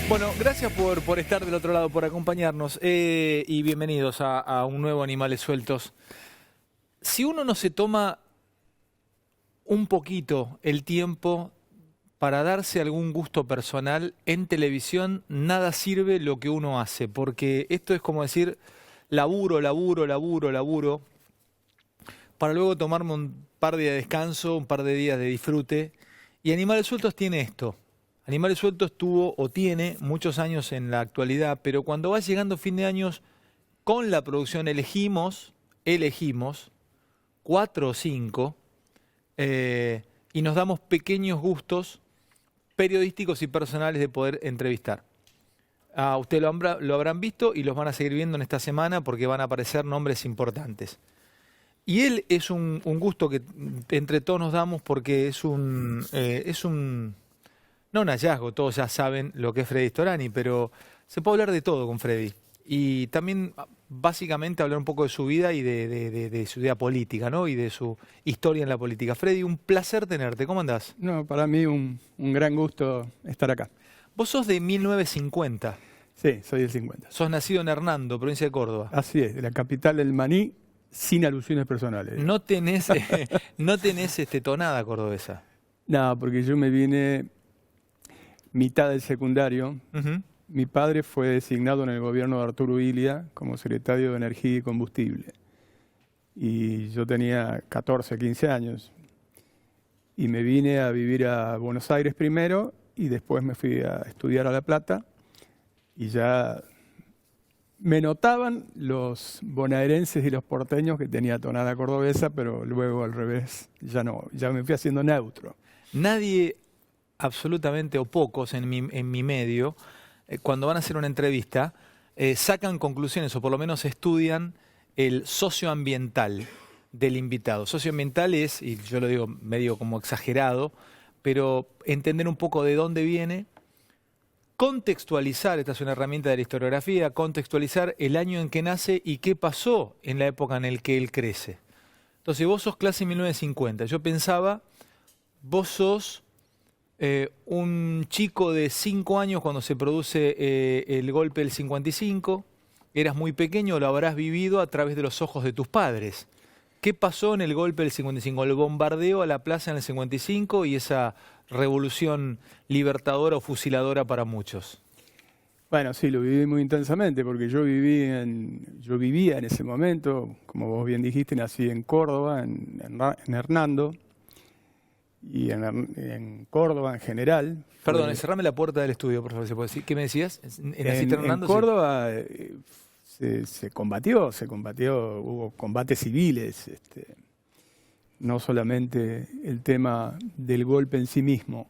Bueno, gracias por estar del otro lado, por acompañarnos y bienvenidos a un nuevo Animales Sueltos. Si uno no se toma un poquito el tiempo para darse algún gusto personal en televisión, nada sirve lo que uno hace, porque esto es como decir laburo, laburo, laburo, laburo, para luego tomarme un par de días de descanso, un par de días de disfrute. Y Animales Sueltos tiene esto. Animales Sueltos tuvo o tiene muchos años en la actualidad, pero cuando va llegando fin de años, con la producción elegimos 4 o 5, y nos damos pequeños gustos periodísticos y personales de poder entrevistar. Ustedes lo habrán visto y los van a seguir viendo en esta semana porque van a aparecer nombres importantes. Y él es un gusto que entre todos nos damos porque no un hallazgo, todos ya saben lo que es Freddy Storani, pero se puede hablar de todo con Freddy. Y también, básicamente, hablar un poco de su vida y de su vida política, ¿no? Y de su historia en la política. Freddy, un placer tenerte. ¿Cómo andás? No, para mí un gran gusto estar acá. Vos sos de 1950. Sí, soy del 50. Sos nacido en Hernando, provincia de Córdoba. Así es, de la capital del maní, sin alusiones personales. No tenés tonada cordobesa. No, porque yo me vine mitad del secundario. Uh-huh. Mi padre fue designado en el gobierno de Arturo Illia como secretario de Energía y Combustible. Y yo tenía 14, 15 años. Y me vine a vivir a Buenos Aires primero y después me fui a estudiar a La Plata. Y ya me notaban los bonaerenses y los porteños que tenía tonada cordobesa, pero luego al revés, ya no, ya me fui haciendo neutro. Nadie, absolutamente, o pocos en mi medio, cuando van a hacer una entrevista, sacan conclusiones o por lo menos estudian el socioambiental del invitado. Socioambiental es, y yo lo digo medio como exagerado, pero entender un poco de dónde viene, contextualizar, esta es una herramienta de la historiografía, contextualizar el año en que nace y qué pasó en la época en la que él crece. Entonces vos sos clase 1950, yo pensaba, vos sos un chico de 5 años cuando se produce el golpe del 55, eras muy pequeño, lo habrás vivido a través de los ojos de tus padres. ¿Qué pasó en el golpe del 55? El bombardeo a la plaza en el 55 y esa revolución libertadora o fusiladora para muchos. Bueno, sí, lo viví muy intensamente porque yo vivía en ese momento, como vos bien dijiste, nací en Córdoba, en Hernando, y en Córdoba en general. Perdón, cerrame la puerta del estudio, por favor, ¿se puede decir? ¿Qué me decías? En Córdoba se combatió, hubo combates civiles, no solamente el tema del golpe en sí mismo.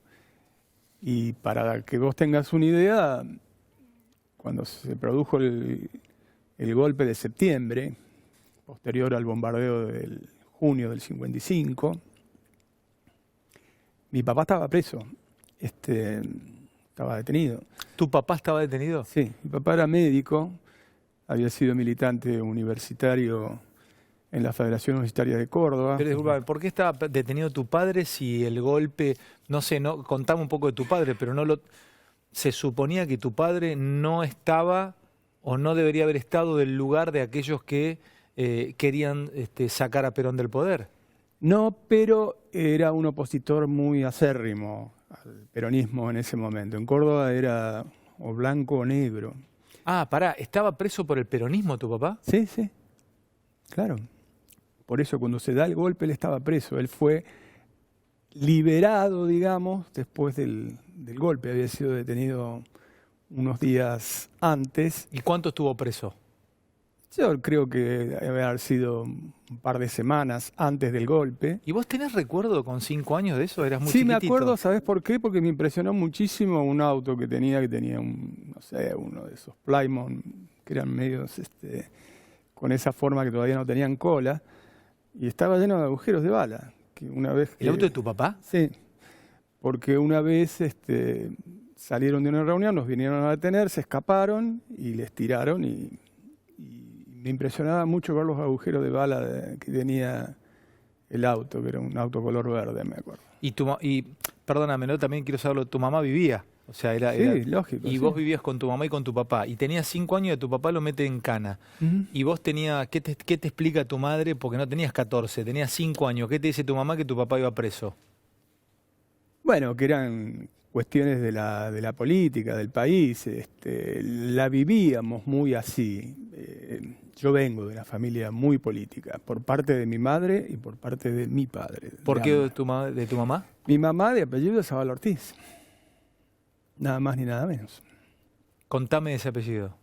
Y para que vos tengas una idea, cuando se produjo el golpe de septiembre, posterior al bombardeo del junio del 55, mi papá estaba preso, estaba detenido. ¿Tu papá estaba detenido? Sí, mi papá era médico, había sido militante universitario en la Federación Universitaria de Córdoba. Pero disculpa, ¿por qué estaba detenido tu padre si el golpe, no sé, contame un poco de tu padre, pero se suponía que tu padre no estaba o no debería haber estado del lugar de aquellos que querían sacar a Perón del poder? No, pero era un opositor muy acérrimo al peronismo en ese momento. En Córdoba era o blanco o negro. Ah, pará, ¿estaba preso por el peronismo tu papá? Sí, sí, claro. Por eso cuando se da el golpe él estaba preso. Él fue liberado, digamos, después del golpe. Había sido detenido unos días antes. ¿Y cuánto estuvo preso? Yo creo que debe haber sido un par de semanas antes del golpe. ¿Y vos tenés recuerdo con 5 años de eso? ¿Eras muy chiquitito? Sí, me acuerdo, ¿sabés por qué? Porque me impresionó muchísimo un auto que tenía no sé, uno de esos Plymouth, que eran medios con esa forma que todavía no tenían cola, y estaba lleno de agujeros de bala. ¿El auto de tu papá? Sí, porque una vez salieron de una reunión, nos vinieron a detener, se escaparon y les tiraron y me impresionaba mucho ver los agujeros de bala que tenía el auto, que era un auto color verde, me acuerdo. Y perdóname, ¿no? También quiero saberlo, ¿tu mamá vivía? O sea, Sí, lógico. Y sí. vos vivías con tu mamá y con tu papá. Y tenías 5 años y a tu papá lo mete en cana. Ujú. Y vos tenías, qué te explica tu madre? Porque no tenías 14, tenías 5 años. ¿Qué te dice tu mamá que tu papá iba preso? Bueno, que eran cuestiones de la política, del país, la vivíamos muy así. Yo vengo de una familia muy política, por parte de mi madre y por parte de mi padre. ¿Por de qué ambas. de tu mamá? Mi mamá de apellido es Zabal Ortiz, nada más ni nada menos. Contame ese apellido.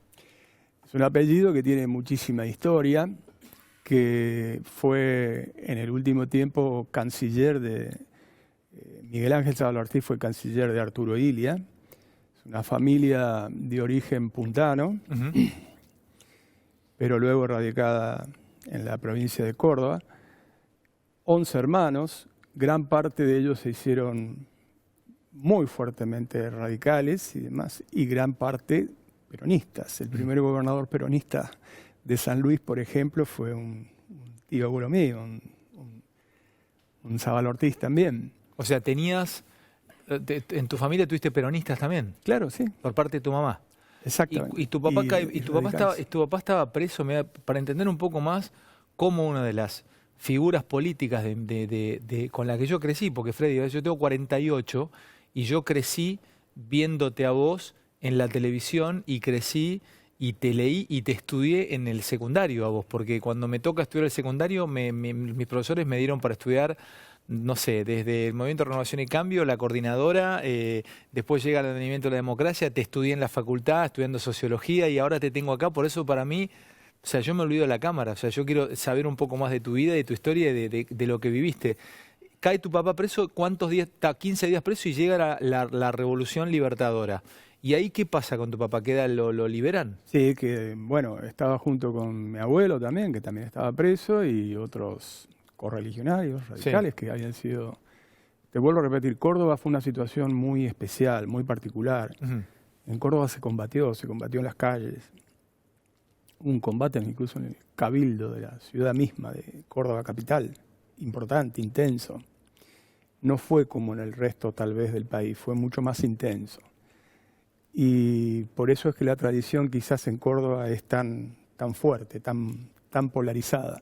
Es un apellido que tiene muchísima historia, que fue en el último tiempo canciller de... Miguel Ángel Zabal Ortiz fue canciller de Arturo Illia. Es una familia de origen puntano, Ujú. pero luego radicada en la provincia de Córdoba. 11 hermanos, gran parte de ellos se hicieron muy fuertemente radicales y demás, y gran parte peronistas. El primer gobernador peronista de San Luis, por ejemplo, fue un tío abuelo mío, un Zabal Ortiz también. O sea, tenías, en tu familia tuviste peronistas también, Claro, sí, por parte de tu mamá. exactamente. Y tu papá, Y radicales. tu papá estaba preso, para entender un poco más cómo una de las figuras políticas con la que yo crecí, porque Freddy, yo tengo 48 y yo crecí viéndote a vos en la televisión y crecí y te leí y te estudié en el secundario a vos, porque cuando me toca estudiar el secundario, mis profesores me dieron para estudiar, no sé, desde el Movimiento de Renovación y Cambio, la coordinadora, después llega el Advenimiento de la Democracia, te estudié en la facultad, estudiando Sociología y ahora te tengo acá, por eso para mí, o sea, yo me olvido de la cámara, o sea, yo quiero saber un poco más de tu vida, de tu historia y de lo que viviste. Cae tu papá preso, ¿cuántos días? Está 15 días preso y llega la Revolución Libertadora. ¿Y ahí qué pasa con tu papá? ¿Lo liberan? Sí, que bueno, estaba junto con mi abuelo también, que también estaba preso, y otros correligionarios radicales que habían sido... Te vuelvo a repetir, Córdoba fue una situación muy especial, muy particular. Ujú. En Córdoba se combatió en las calles. Hubo un combate incluso en el cabildo de la ciudad misma de Córdoba capital, importante, intenso. No fue como en el resto tal vez del país, fue mucho más intenso. Y por eso es que la tradición quizás en Córdoba es tan fuerte, tan polarizada.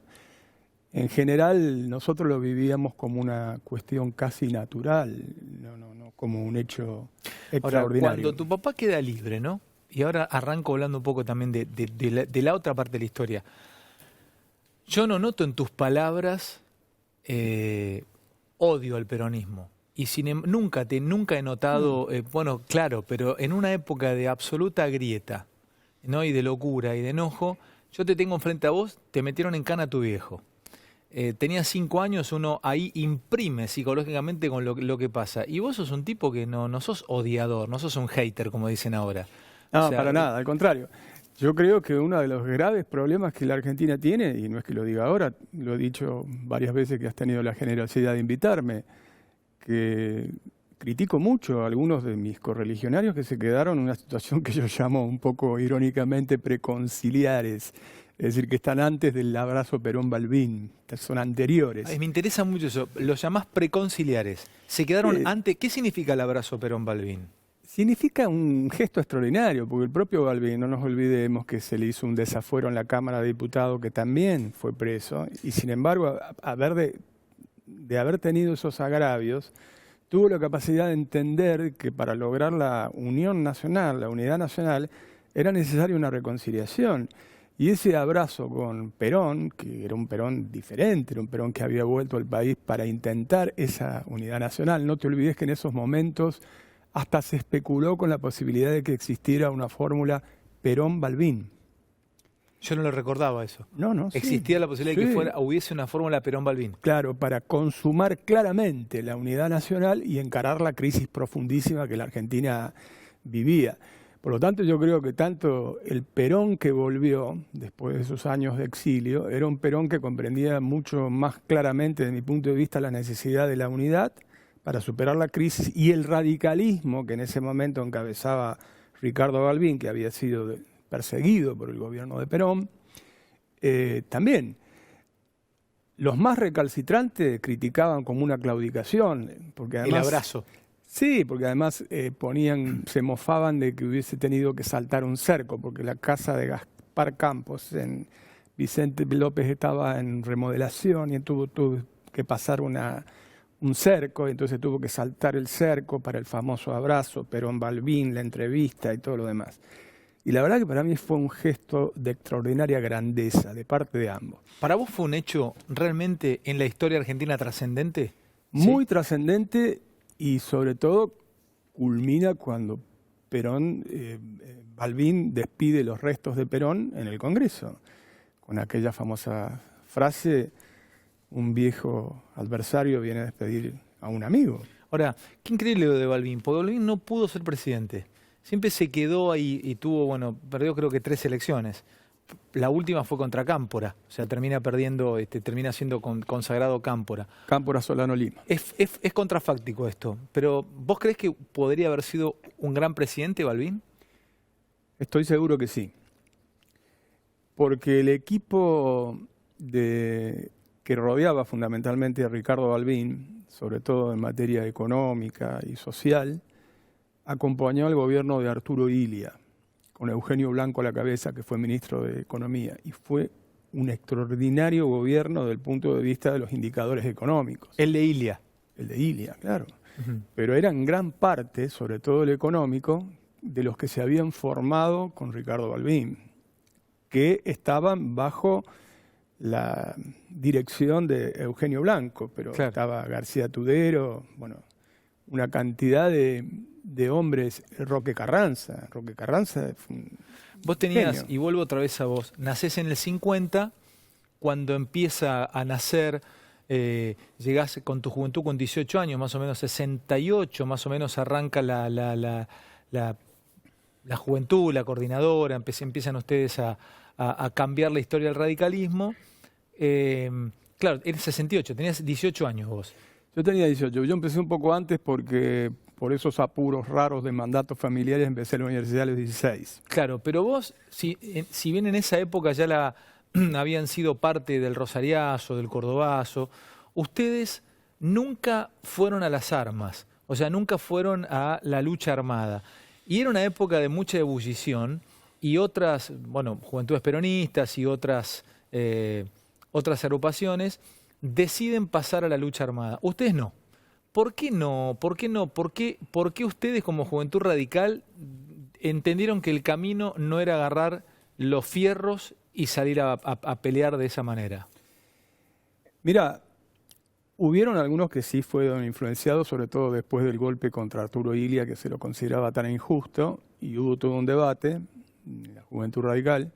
En general nosotros lo vivíamos como una cuestión casi natural, no como un hecho Ahora, extraordinario. cuando tu papá queda libre, ¿no? Y ahora arranco hablando un poco también de la otra parte de la historia. Yo no noto en tus palabras odio al peronismo. Y nunca he notado, bueno, claro, pero en una época de absoluta grieta, ¿no? Y de locura y de enojo, yo te tengo enfrente a vos, te metieron en cana a tu viejo. Tenías 5 años, uno ahí imprime psicológicamente con lo que pasa. Y vos sos un tipo que no sos odiador, no sos un hater, como dicen ahora. No, O sea, para nada, al contrario. Yo creo que uno de los graves problemas que la Argentina tiene, y no es que lo diga ahora, lo he dicho varias veces que has tenido la generosidad de invitarme, que critico mucho a algunos de mis correligionarios que se quedaron en una situación que yo llamo un poco irónicamente preconciliares, es decir, que están antes del abrazo Perón-Balbín, son anteriores. me interesa mucho eso. Los llamás preconciliares. Se quedaron antes. ¿Qué significa el abrazo Perón-Balbín? Significa un gesto extraordinario, porque el propio Balbín, no nos olvidemos que se le hizo un desafuero en la Cámara de Diputados, que también fue preso, y sin embargo, de haber tenido esos agravios, tuvo la capacidad de entender que para lograr la unión nacional, la unidad nacional, era necesaria una reconciliación. Y ese abrazo con Perón, que era un Perón diferente, era un Perón que había vuelto al país para intentar esa unidad nacional. No te olvides que en esos momentos hasta se especuló con la posibilidad de que existiera una fórmula Perón-Balbín. Yo no lo recordaba eso. No, sí. Existía la posibilidad de Sí. que hubiese una fórmula Perón-Balbín. Claro, para consumar claramente la unidad nacional y encarar la crisis profundísima que la Argentina vivía. Por lo tanto, yo creo que tanto el Perón que volvió después de esos años de exilio era un Perón que comprendía mucho más claramente, desde mi punto de vista, la necesidad de la unidad para superar la crisis, y el radicalismo que en ese momento encabezaba Ricardo Balbín, que había sido perseguido por el gobierno de Perón, también. Los más recalcitrantes criticaban como una claudicación, porque además... El abrazo. Sí, porque además se mofaban de que hubiese tenido que saltar un cerco, porque la casa de Gaspar Campos en Vicente López estaba en remodelación y tuvo que pasar un cerco, y entonces tuvo que saltar el cerco para el famoso abrazo, Perón-Balbín, la entrevista y todo lo demás. Y la verdad que para mí fue un gesto de extraordinaria grandeza de parte de ambos. ¿Para vos fue un hecho realmente en la historia argentina trascendente? Muy ¿Sí? trascendente y sobre todo culmina cuando Balbín despide los restos de Perón en el Congreso, con aquella famosa frase: un viejo adversario viene a despedir a un amigo. Ahora, qué increíble lo de Balbín, porque Balbín no pudo ser presidente. Siempre se quedó ahí y tuvo, bueno, perdió creo que 3 elecciones. La última fue contra Cámpora, o sea, termina perdiendo, termina siendo consagrado Cámpora. Cámpora, Solano, Lima. Es contrafáctico esto, pero ¿vos creés que podría haber sido un gran presidente, Balbín? Estoy seguro que sí. Porque el equipo que rodeaba fundamentalmente a Ricardo Balbín, sobre todo en materia económica y social, acompañó al gobierno de Arturo Illia, con Eugenio Blanco a la cabeza, que fue ministro de Economía, y fue un extraordinario gobierno desde el punto de vista de los indicadores económicos. El de Illia. El de Illia, claro. Ujú. Pero era en gran parte, sobre todo el económico, de los que se habían formado con Ricardo Balbín, que estaban bajo la dirección de Eugenio Blanco, pero Claro. estaba García Tudero, bueno, una cantidad de hombres, Roque Carranza. Roque Carranza fue un Vos tenías, genio. y vuelvo otra vez a vos, nacés en el 50, cuando empieza a nacer, llegás con tu juventud con 18 años, más o menos 68, más o menos arranca la juventud, la coordinadora, empiezan ustedes a cambiar la historia del radicalismo. Claro, eres 68, tenías 18 años vos. Yo tenía 18, yo empecé un poco antes porque por esos apuros raros de mandatos familiares empecé la universidad a los 16. Claro, pero vos, si bien en esa época ya habían sido parte del Rosariazo, del Cordobazo, ustedes nunca fueron a las armas, o sea, nunca fueron a la lucha armada. Y era una época de mucha ebullición y otras, bueno, juventudes peronistas y otras agrupaciones deciden pasar a la lucha armada. Ustedes no. ¿Por qué no? ¿Por qué no? ¿Por qué ustedes como Juventud Radical entendieron que el camino no era agarrar los fierros y salir a pelear de esa manera? Mira, hubieron algunos que sí fueron influenciados, sobre todo después del golpe contra Arturo Illia, que se lo consideraba tan injusto, y hubo todo un debate en la Juventud Radical,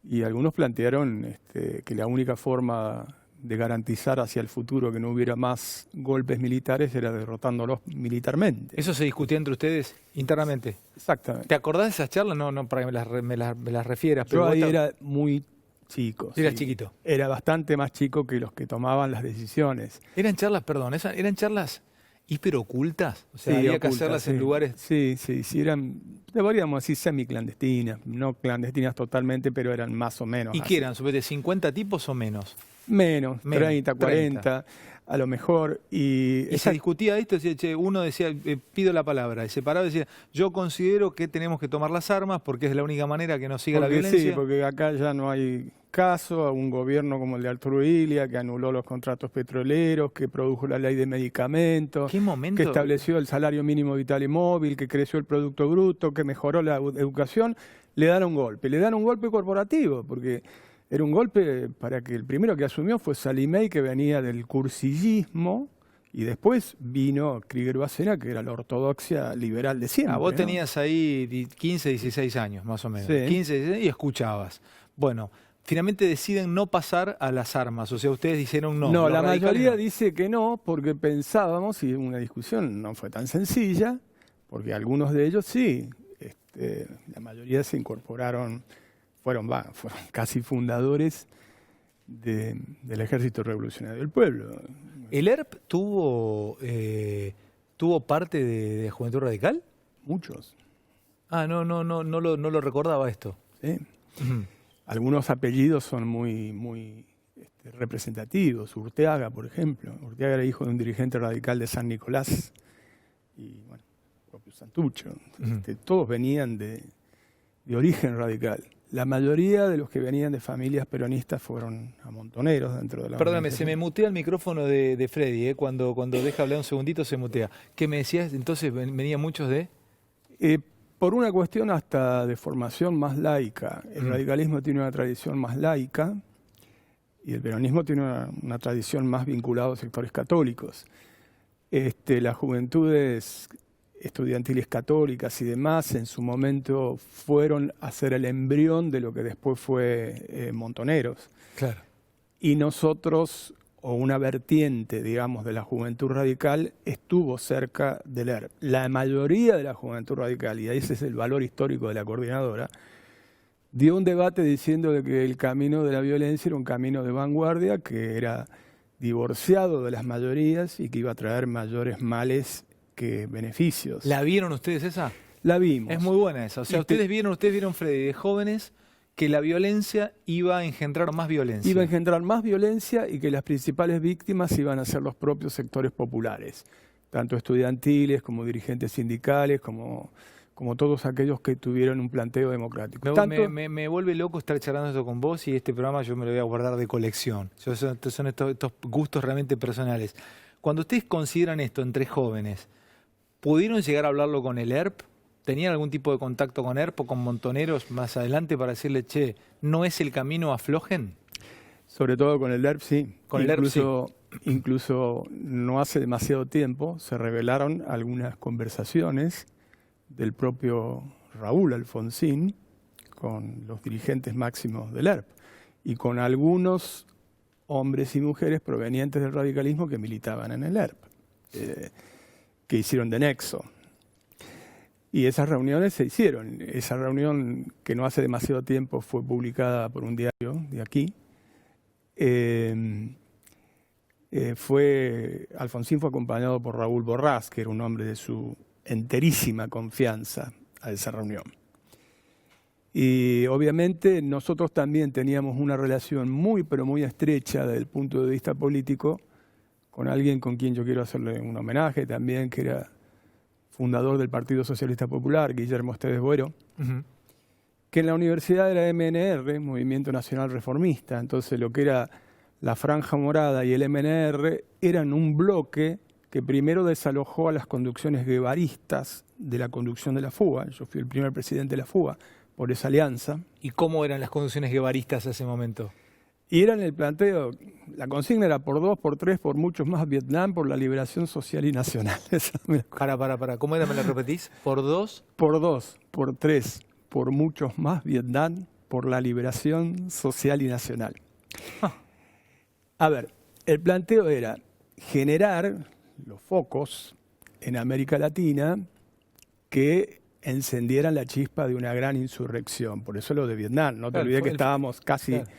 y algunos plantearon que la única forma de garantizar hacia el futuro que no hubiera más golpes militares era derrotándolos militarmente. ¿Eso se discutía entre ustedes internamente? Exactamente. ¿Te acordás de esas charlas? No para que me las refieras. Pero Yo ahí vos era muy chico. eras Sí. chiquito. Era bastante más chico que los que tomaban las decisiones. Eran charlas, perdón, eran charlas hiperocultas. O sea, Sí, había que ocultas, hacerlas sí. en lugares. Sí, eran, deberíamos decir semiclandestinas, no clandestinas totalmente, pero eran más o menos ¿Y así. qué eran? ¿Sobre 50 tipos o menos? Menos, Menos, 30, 40, a lo mejor. Y se discutía esto, decía, che, uno decía, pido la palabra, y se paraba y decía, yo considero que tenemos que tomar las armas porque es la única manera que no siga la violencia. Sí, porque acá ya no hay caso a un gobierno como el de Arturo Illia, que anuló los contratos petroleros, que produjo la ley de medicamentos, ¿Qué momento? que estableció el salario mínimo vital y móvil, que creció el Producto Bruto, que mejoró la educación. Le dan un golpe corporativo, porque era un golpe para que el primero que asumió fue Salimey, que venía del cursillismo, y después vino Krieger Bacena, que era la ortodoxia liberal de siempre. Vos ¿no? tenías ahí 15, 16 años, más o menos. Sí. 15, 16 y escuchabas. Bueno, finalmente deciden no pasar a las armas, o sea, ustedes dijeron no. No, los la radicales mayoría no. dice que no, porque pensábamos, y una discusión no fue tan sencilla, porque algunos de ellos sí, la mayoría se incorporaron, fueron casi fundadores del Ejército Revolucionario del Pueblo. ¿El ERP tuvo parte de Juventud Radical? Muchos, Ah, no lo recordaba esto. ¿sí? Ujú. Algunos apellidos son muy representativos. Urteaga, por ejemplo. Urteaga era hijo de un dirigente radical de San Nicolás, y bueno, el propio Santucho. Todos venían de origen radical. La mayoría de los que venían de familias peronistas fueron a montoneros dentro de la Perdóname, organización. se me mutea el micrófono de Freddy, cuando deja hablar un segundito se mutea. ¿Qué me decías? Entonces venían muchos de... Por una cuestión hasta de formación más laica. El radicalismo tiene una tradición más laica y el peronismo tiene una tradición más vinculada a sectores católicos. Las juventudes estudiantiles católicas y demás en su momento fueron a ser el embrión de lo que después fue Montoneros. Claro. Y nosotros, o una vertiente, digamos, de la juventud radical, estuvo cerca del ERP. La mayoría de la juventud radical, y ese es el valor histórico de la coordinadora, dio un debate diciendo de que el camino de la violencia era un camino de vanguardia, que era divorciado de las mayorías y que iba a traer mayores males que beneficios. ¿La vieron ustedes esa? La vimos. Es muy buena esa. O sea, ustedes vieron, Freddy, de jóvenes, que la violencia iba a engendrar más violencia. Iba a engendrar más violencia y que las principales víctimas iban a ser los propios sectores populares, tanto estudiantiles como dirigentes sindicales, como todos aquellos que tuvieron un planteo democrático. Me vuelve loco estar charlando esto con vos y este programa yo me lo voy a guardar de colección. Son estos gustos realmente personales. Cuando ustedes consideran esto entre jóvenes, ¿pudieron llegar a hablarlo con el ERP? ¿Tenían algún tipo de contacto con ERP o con Montoneros más adelante para decirle, che, ¿no es el camino, aflojen? Sobre todo con el ERP, sí. Con el ERP, sí. Incluso no hace demasiado tiempo se revelaron algunas conversaciones del propio Raúl Alfonsín con los dirigentes máximos del ERP y con algunos hombres y mujeres provenientes del radicalismo que militaban en el ERP, que hicieron de nexo. Y esas reuniones se hicieron. Esa reunión, que no hace demasiado tiempo fue publicada por un diario de aquí, Alfonsín fue acompañado por Raúl Borrás, que era un hombre de su enterísima confianza a esa reunión. Y obviamente nosotros también teníamos una relación muy, pero muy estrecha desde el punto de vista político con alguien con quien yo quiero hacerle un homenaje también, que era fundador del Partido Socialista Popular, Guillermo Esteves Boero, que en la universidad era MNR, Movimiento Nacional Reformista. Entonces lo que era la Franja Morada y el MNR eran un bloque que primero desalojó a las conducciones guevaristas de la conducción de la FUA. Yo fui el primer presidente de la FUA por esa alianza. ¿Y cómo eran las conducciones guevaristas a ese momento? Y eran el planteo, la consigna era por 2, por 3, por muchos más Vietnam, por la liberación social y nacional. Para, ¿cómo era? ¿Me la repetís? ¿Por 2? Por 2, por 3, por muchos más Vietnam, por la liberación social y nacional. A ver, el planteo era generar los focos en América Latina que encendieran la chispa de una gran insurrección. Por eso lo de Vietnam. No te olvides que estábamos casi... Claro.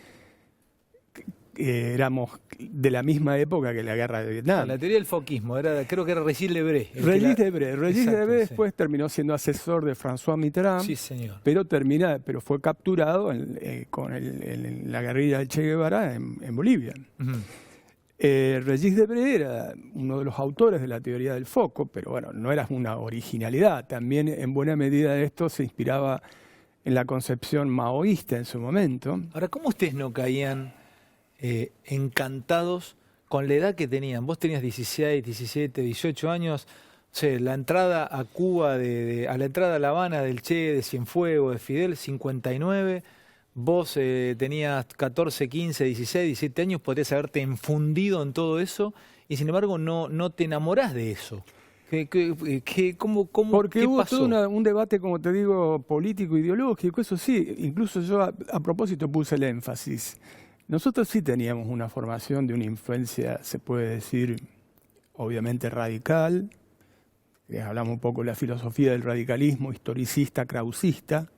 Éramos de la misma época que la guerra de Vietnam. La teoría del foquismo, creo que era Regis Debray. Regis Debray después terminó siendo asesor de François Mitterrand, sí, señor. Pero fue capturado con la guerrilla del Che Guevara en Bolivia. Regis Debray era uno de los autores de la teoría del foco, pero bueno, no era una originalidad. También en buena medida esto se inspiraba en la concepción maoísta en su momento. Ahora, ¿cómo ustedes no caían encantados con la edad que tenían? Vos tenías 16, 17, 18 años. O sea, la entrada a Cuba, a la entrada a La Habana del Che, de Cienfuegos, de Fidel, 59. Vos tenías 14, 15, 16, 17 años, podrías haberte enfundido en todo eso y sin embargo no te enamorás de eso. Porque ¿qué hubo pasó? todo un debate, como te digo, político, ideológico, eso sí. Incluso yo a propósito puse el énfasis. Nosotros sí teníamos una formación de una influencia, se puede decir, obviamente radical. Hablamos un poco de la filosofía del radicalismo, historicista, krausista,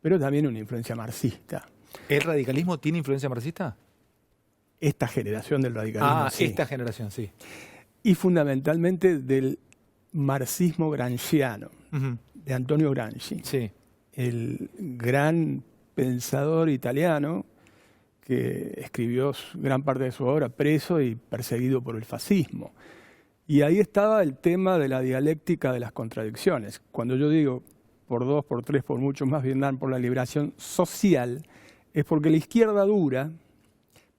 pero también una influencia marxista. ¿El radicalismo tiene influencia marxista? Esta generación del radicalismo, sí. Esta generación, sí. Y fundamentalmente del marxismo gramsciano, de Antonio Gramsci, sí. El gran pensador italiano que escribió gran parte de su obra preso y perseguido por el fascismo. Y ahí estaba el tema de la dialéctica de las contradicciones. Cuando yo digo por 2, por 3, por mucho más Vietnam, por la liberación social, es porque la izquierda dura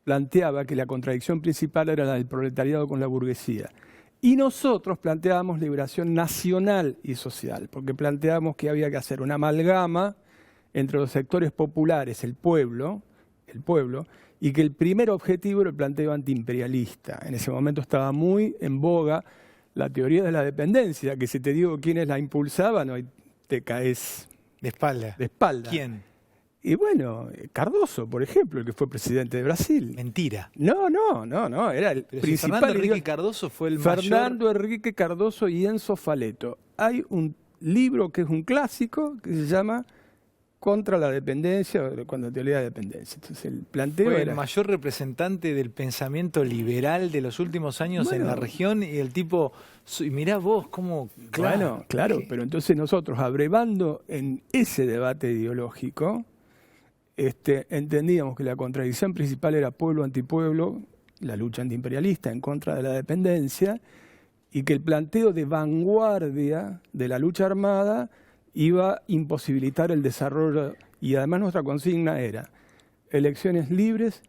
planteaba que la contradicción principal era la del proletariado con la burguesía. Y nosotros planteábamos liberación nacional y social, porque planteábamos que había que hacer una amalgama entre los sectores populares, el pueblo, y que el primer objetivo era el planteo antiimperialista. En ese momento estaba muy en boga la teoría de la dependencia, que si te digo quiénes la impulsaban, hoy te caes De espalda. de espalda. ¿Quién? Y bueno, Cardoso, por ejemplo, el que fue presidente de Brasil. Mentira. No, era el Pero si principal. Fernando Henrique Cardoso fue el Fernando mayor... Henrique Cardoso y Enzo Faleto. Hay un libro que es un clásico que se llama Contra la dependencia, o contra la teoría de dependencia. Entonces el planteo Fue era... el mayor representante del pensamiento liberal de los últimos años en la región y el tipo... Y mirá vos cómo... Claro, pero entonces nosotros, abrevando en ese debate ideológico, entendíamos que la contradicción principal era pueblo-antipueblo, la lucha antiimperialista en contra de la dependencia, y que el planteo de vanguardia de la lucha armada iba a imposibilitar el desarrollo, y además nuestra consigna era elecciones libres,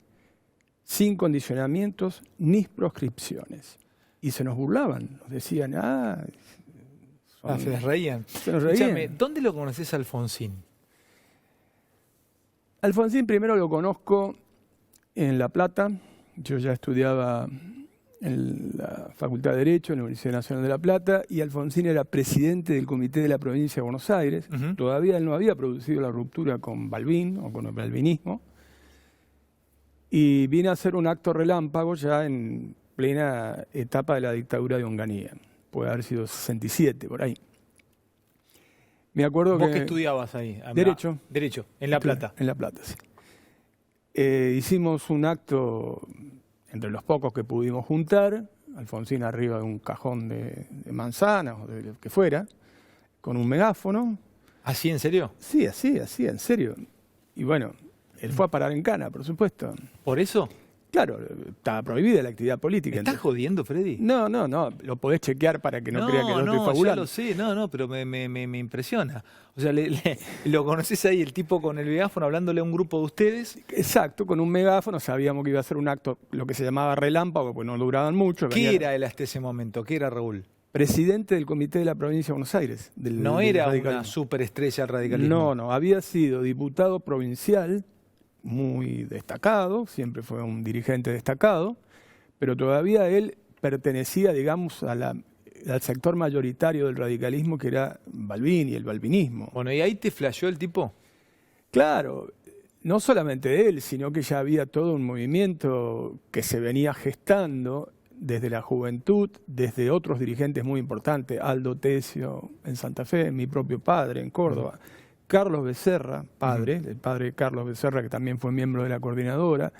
sin condicionamientos ni proscripciones. Y se nos burlaban, nos decían, se les reían. Se nos reían. Escuchame, ¿dónde lo conoces a Alfonsín? Alfonsín primero lo conozco en La Plata. Yo ya estudiaba en la Facultad de Derecho, en la Universidad Nacional de La Plata, y Alfonsín era presidente del Comité de la Provincia de Buenos Aires. Todavía él no había producido la ruptura con Balbín o con el balbinismo. Y vine a hacer un acto relámpago ya en plena etapa de la dictadura de Onganía. Puede haber sido 67, por ahí. Me acuerdo ¿Vos que... qué estudiabas ahí? Derecho. Derecho, en La Plata. En La Plata, sí. Hicimos un acto entre los pocos que pudimos juntar, Alfonsín arriba de un cajón de manzanas o de lo que fuera, con un megáfono. ¿Así en serio? Sí, así, en serio. Y bueno, él fue a parar en cana, por supuesto. ¿Por eso? Claro, estaba prohibida la actividad política. ¿Me estás jodiendo, Freddy? No, lo podés chequear para que no crea que yo estoy fabulando. Ya lo sé, pero me impresiona. O sea, lo conocés ahí, el tipo con el megáfono hablándole a un grupo de ustedes. Exacto, con un megáfono, sabíamos que iba a ser un acto, lo que se llamaba relámpago, pues no duraban mucho. ¿Qué era él hasta ese momento? ¿Qué era Raúl? Presidente del Comité de la Provincia de Buenos Aires. No era una superestrella del radicalismo. No, había sido diputado provincial, muy destacado, siempre fue un dirigente destacado, pero todavía él pertenecía, digamos, al sector mayoritario del radicalismo, que era Balbín y el balbinismo. Bueno, ¿y ahí te flasheó el tipo? Claro, no solamente él, sino que ya había todo un movimiento que se venía gestando desde la juventud, desde otros dirigentes muy importantes, Aldo Tesio en Santa Fe, mi propio padre en Córdoba, Carlos Becerra, padre, el padre de Carlos Becerra, que también fue miembro de la coordinadora,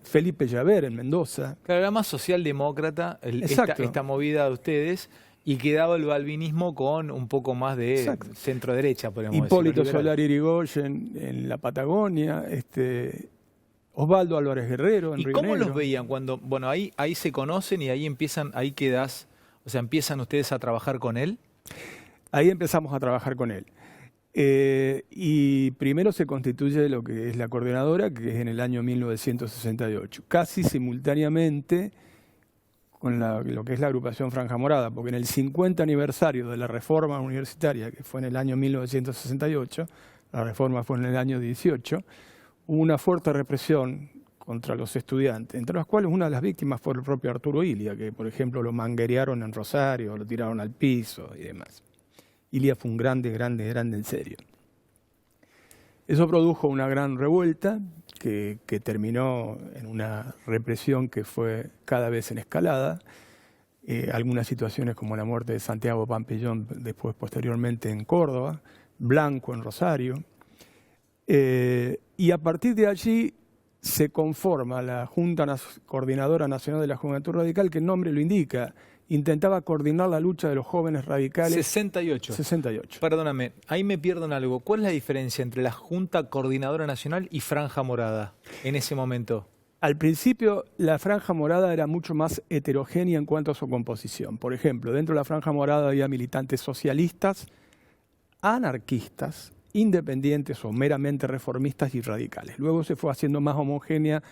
Felipe Llaver en Mendoza. Claro, era más socialdemócrata esta movida de ustedes, y quedaba el balbinismo con un poco más de centro-derecha, podemos decir. Hipólito Solari Irigoyen en la Patagonia, Osvaldo Álvarez Guerrero en Río Negro. ¿Y cómo los veían cuando, bueno, ahí se conocen y ahí empiezan ustedes a trabajar con él? Ahí empezamos a trabajar con él. Y primero se constituye lo que es la coordinadora, que es en el año 1968, casi simultáneamente con lo que es la agrupación Franja Morada, porque en el 50 aniversario de la reforma universitaria, que fue en el año 1968, la reforma fue en el año 18, hubo una fuerte represión contra los estudiantes, entre los cuales una de las víctimas fue el propio Arturo Illia, que por ejemplo lo manguerearon en Rosario, lo tiraron al piso y demás. Illia fue un grande en serio. Eso produjo una gran revuelta que terminó en una represión que fue cada vez en escalada. Algunas situaciones como la muerte de Santiago Pampillón, después posteriormente en Córdoba, Blanco en Rosario. Y a partir de allí se conforma la Junta Coordinadora Nacional de la Juventud Radical, que el nombre lo indica. Intentaba coordinar la lucha de los jóvenes radicales. 68. Perdóname, ahí me pierdo en algo. ¿Cuál es la diferencia entre la Junta Coordinadora Nacional y Franja Morada en ese momento? Al principio, la Franja Morada era mucho más heterogénea en cuanto a su composición. Por ejemplo, dentro de la Franja Morada había militantes socialistas, anarquistas, independientes o meramente reformistas y radicales. Luego se fue haciendo más homogénea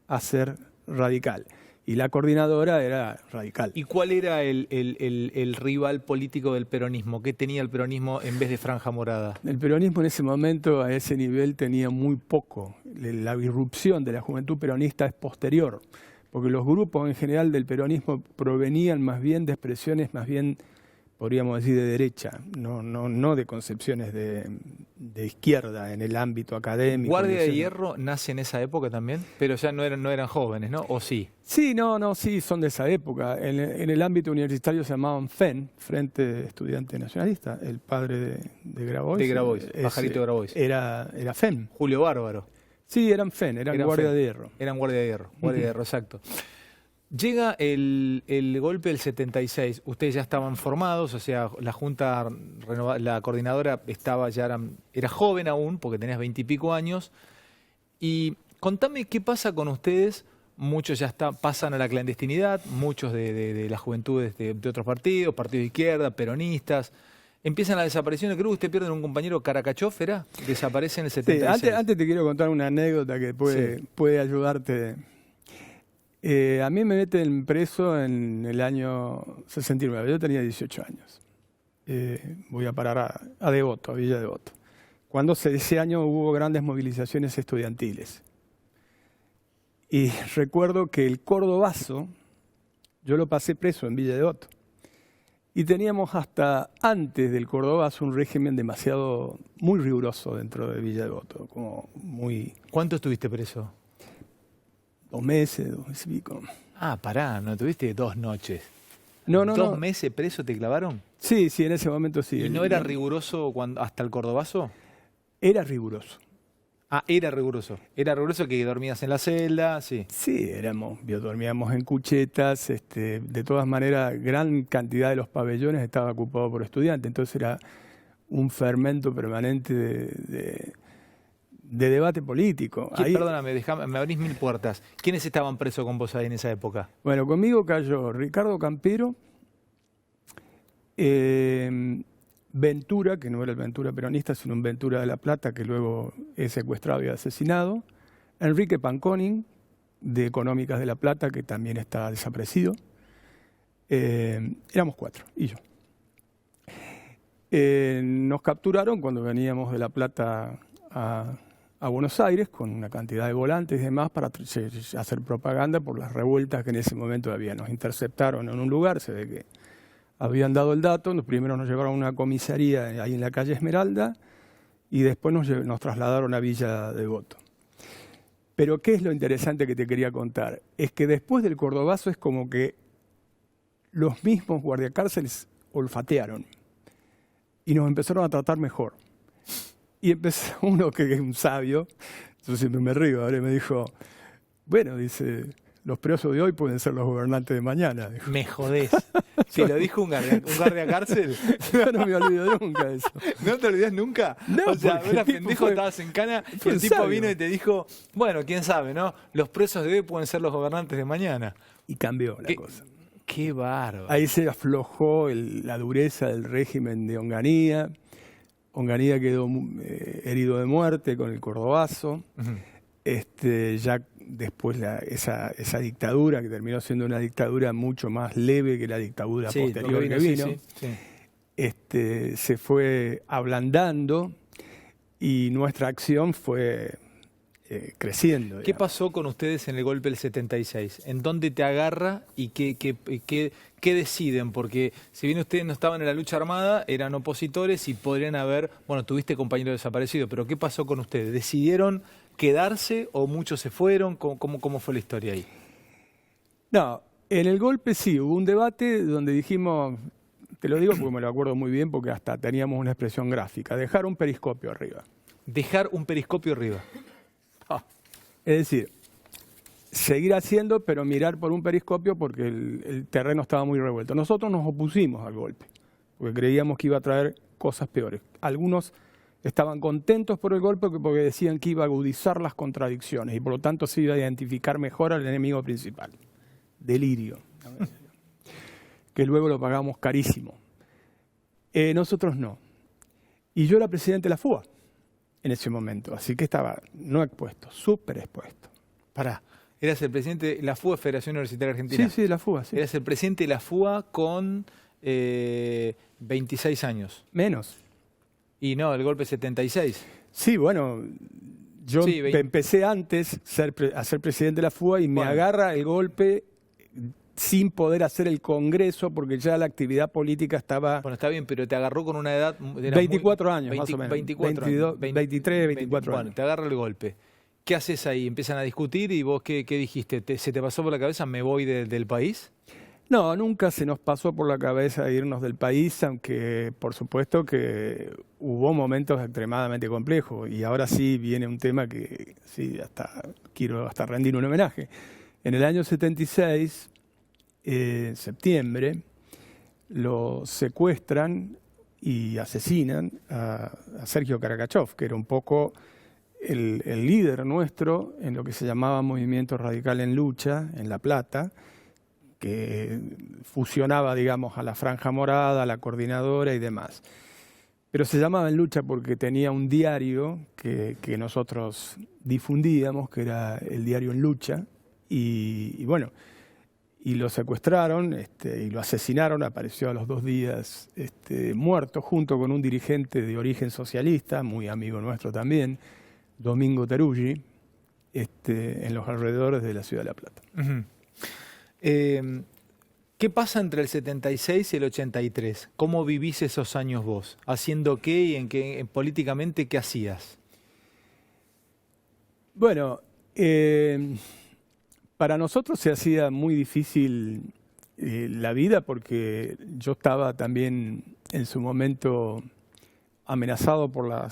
a ser radical. Y la coordinadora era radical. ¿Y cuál era el rival político del peronismo? ¿Qué tenía el peronismo en vez de Franja Morada? El peronismo en ese momento, a ese nivel, tenía muy poco. La irrupción de la juventud peronista es posterior, porque los grupos en general del peronismo provenían más bien de expresiones más bien, podríamos decir, de derecha, no de concepciones de izquierda en el ámbito académico. ¿Guardia de Hierro nace en esa época también? Pero ya no eran jóvenes, ¿no? ¿O sí? Sí, sí, son de esa época. En el ámbito universitario se llamaban FEN, Frente Estudiante Nacionalista. El padre de Grabois. De Grabois, Pajarito Grabois. Era FEN. Julio Bárbaro. Sí, eran FEN, eran Guardia FEN. de Hierro. Eran Guardia de Hierro, Guardia de Hierro, exacto. Llega el golpe del 76, ustedes ya estaban formados, o sea, la Junta, la coordinadora era joven aún, porque tenías 20 y pico años. Y contame qué pasa con ustedes. Muchos ya pasan a la clandestinidad, muchos de las juventudes de otros partidos de izquierda, peronistas. Empiezan la desaparición, creo que usted pierde un compañero, Karakachov, ¿era? Desaparece en el 76. Sí, antes te quiero contar una anécdota que puede ayudarte. A mí me meten preso en el año 69, yo tenía 18 años. Voy a parar a Devoto, a Villa Devoto. Cuando ese año hubo grandes movilizaciones estudiantiles. Y recuerdo que el cordobazo, yo lo pasé preso en Villa Devoto. Y teníamos hasta antes del cordobazo un régimen muy riguroso dentro de Villa Devoto. ¿Cuánto estuviste preso? 2 meses y pico. Ah, pará, ¿no tuviste 2 noches? No. ¿2 meses preso te clavaron? Sí, en ese momento sí. ¿Y no era riguroso hasta el cordobazo? Era riguroso. Ah, era riguroso. Era riguroso que dormías en la celda, sí. Sí, dormíamos en cuchetas. De todas maneras, gran cantidad de los pabellones estaba ocupado por estudiantes. Entonces era un fermento permanente de debate político. Perdóname, me abrís 1000 puertas. ¿Quiénes estaban presos con vos ahí en esa época? Bueno, conmigo cayó Ricardo Campero, Ventura, que no era el Ventura peronista, sino un Ventura de La Plata, que luego es secuestrado y asesinado, Enrique Panconin, de Económicas de La Plata, que también está desaparecido. Éramos 4, y yo. Nos capturaron cuando veníamos de La Plata a Buenos Aires con una cantidad de volantes y demás para hacer propaganda por las revueltas que en ese momento había. Nos interceptaron en un lugar, se ve que habían dado el dato, primero nos llevaron a una comisaría ahí en la calle Esmeralda y después nos trasladaron a Villa Devoto. Pero ¿qué es lo interesante que te quería contar? Es que después del cordobazo es como que los mismos guardiacárceles olfatearon y nos empezaron a tratar mejor. Y empezó uno que es un sabio, yo siempre me río, ahora me dijo, bueno, dice, los presos de hoy pueden ser los gobernantes de mañana. Dijo. Me jodés. ¿Te lo dijo un guardia cárcel? Yo no me olvido nunca de eso. ¿No te olvidás nunca? No, o sea, eras pendejo, estabas en cana y el tipo vino y te dijo, bueno, quién sabe, ¿no? Los presos de hoy pueden ser los gobernantes de mañana. Y cambió la cosa. Qué bárbaro. Ahí se aflojó la dureza del régimen de Onganía. Onganía quedó herido de muerte con el cordobazo. Ya después esa dictadura, que terminó siendo una dictadura mucho más leve que la dictadura posterior que vino, se fue ablandando y nuestra acción fue creciendo. ¿Qué pasó con ustedes en el golpe del 76? ¿En dónde te agarra y qué deciden? Porque si bien ustedes no estaban en la lucha armada, eran opositores y podrían haber, bueno, tuviste compañeros desaparecidos, pero ¿qué pasó con ustedes? ¿Decidieron quedarse o muchos se fueron? ¿Cómo fue la historia ahí? No, en el golpe sí, hubo un debate donde dijimos, te lo digo porque me lo acuerdo muy bien, porque hasta teníamos una expresión gráfica, dejar un periscopio arriba. Dejar un periscopio arriba. Es decir, seguir haciendo, pero mirar por un periscopio porque el terreno estaba muy revuelto. Nosotros nos opusimos al golpe, porque creíamos que iba a traer cosas peores. Algunos estaban contentos por el golpe porque decían que iba a agudizar las contradicciones y por lo tanto se iba a identificar mejor al enemigo principal. Delirio. Que luego lo pagamos carísimo. Nosotros no. Y yo era presidente de la FUA en ese momento, así que estaba no expuesto, súper expuesto. Pará, eras el presidente de la FUA, Federación Universitaria Argentina. Sí, la FUA, sí. Eras el presidente de la FUA con 26 años. Menos. Y no, el golpe 76. Sí, bueno, yo Sí, empecé antes a ser presidente de la FUA y me agarra el golpe sin poder hacer el congreso porque ya la actividad política estaba... Bueno, está bien, pero te agarró con una edad... 24 años, más o menos. 24 22, 23, 24 años. Bueno, te agarra el golpe. ¿Qué haces ahí? ¿Empiezan a discutir y vos qué dijiste? ¿Se te pasó por la cabeza, me voy del país? No, nunca se nos pasó por la cabeza irnos del país, aunque por supuesto que hubo momentos extremadamente complejos. Y ahora sí viene un tema que sí, quiero hasta rendir un homenaje. En el año 76... septiembre, lo secuestran y asesinan a Sergio Karakachov, que era un poco el líder nuestro en lo que se llamaba Movimiento Radical en Lucha, en La Plata, que fusionaba, digamos, a la Franja Morada, a la Coordinadora y demás. Pero se llamaba En Lucha porque tenía un diario que nosotros difundíamos, que era el diario En Lucha, y bueno... Y lo secuestraron y lo asesinaron, apareció a los 2 días muerto, junto con un dirigente de origen socialista, muy amigo nuestro también, Domingo Teruggi, en los alrededores de la ciudad de La Plata. ¿Qué pasa entre el 76 y el 83? ¿Cómo vivís esos años vos? ¿Haciendo qué y políticamente qué hacías? Bueno... para nosotros se hacía muy difícil la vida porque yo estaba también en su momento amenazado por la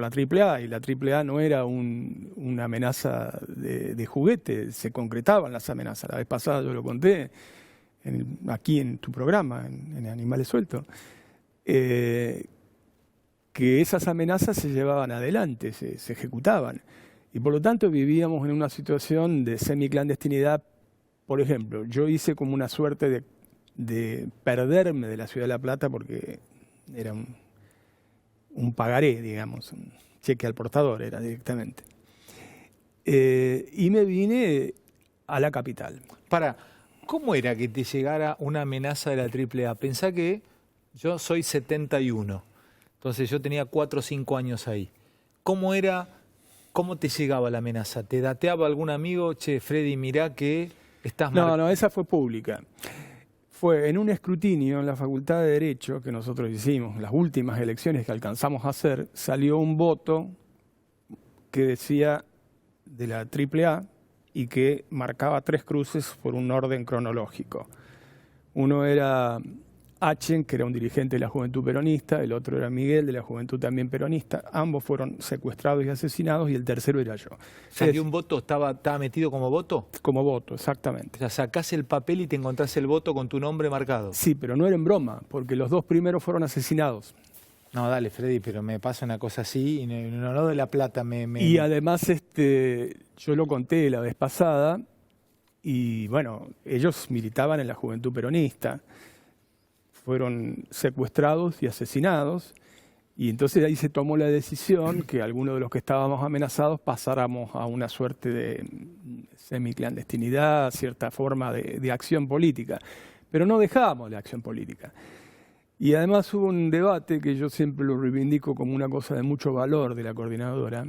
AAA y la AAA no era una amenaza de juguete, se concretaban las amenazas. La vez pasada yo lo conté aquí en tu programa, en Animales Sueltos, que esas amenazas se llevaban adelante, se ejecutaban. Y por lo tanto vivíamos en una situación de semiclandestinidad. Por ejemplo, yo hice como una suerte de perderme de la ciudad de La Plata porque era un pagaré, digamos, un cheque al portador era directamente. Y me vine a la capital. ¿Cómo era que te llegara una amenaza de la AAA? Pensá que yo soy 71, entonces yo tenía 4 o 5 años ahí. ¿Cómo te llegaba la amenaza? ¿Te dateaba algún amigo? Che, Freddy, mirá que estás mal. No, esa fue pública. Fue en un escrutinio en la Facultad de Derecho que nosotros hicimos, las últimas elecciones que alcanzamos a hacer, salió un voto que decía de la AAA y que marcaba 3 cruces por un orden cronológico. Uno era Achen, que era un dirigente de la Juventud Peronista, el otro era Miguel, de la Juventud también peronista. Ambos fueron secuestrados y asesinados y el tercero era yo. ¿Salió un voto? ¿Estaba metido como voto? Como voto, exactamente. O sea, sacás el papel y te encontrás el voto con tu nombre marcado. Sí, pero no era en broma, porque los 2 primeros fueron asesinados. No, dale, Freddy, pero me pasa una cosa así y no de La Plata. Y además, yo lo conté la vez pasada, y bueno, ellos militaban en la Juventud Peronista. Fueron secuestrados y asesinados, y entonces ahí se tomó la decisión que algunos de los que estábamos amenazados pasáramos a una suerte de semiclandestinidad, cierta forma de acción política, pero no dejábamos la acción política. Y además hubo un debate que yo siempre lo reivindico como una cosa de mucho valor de la coordinadora,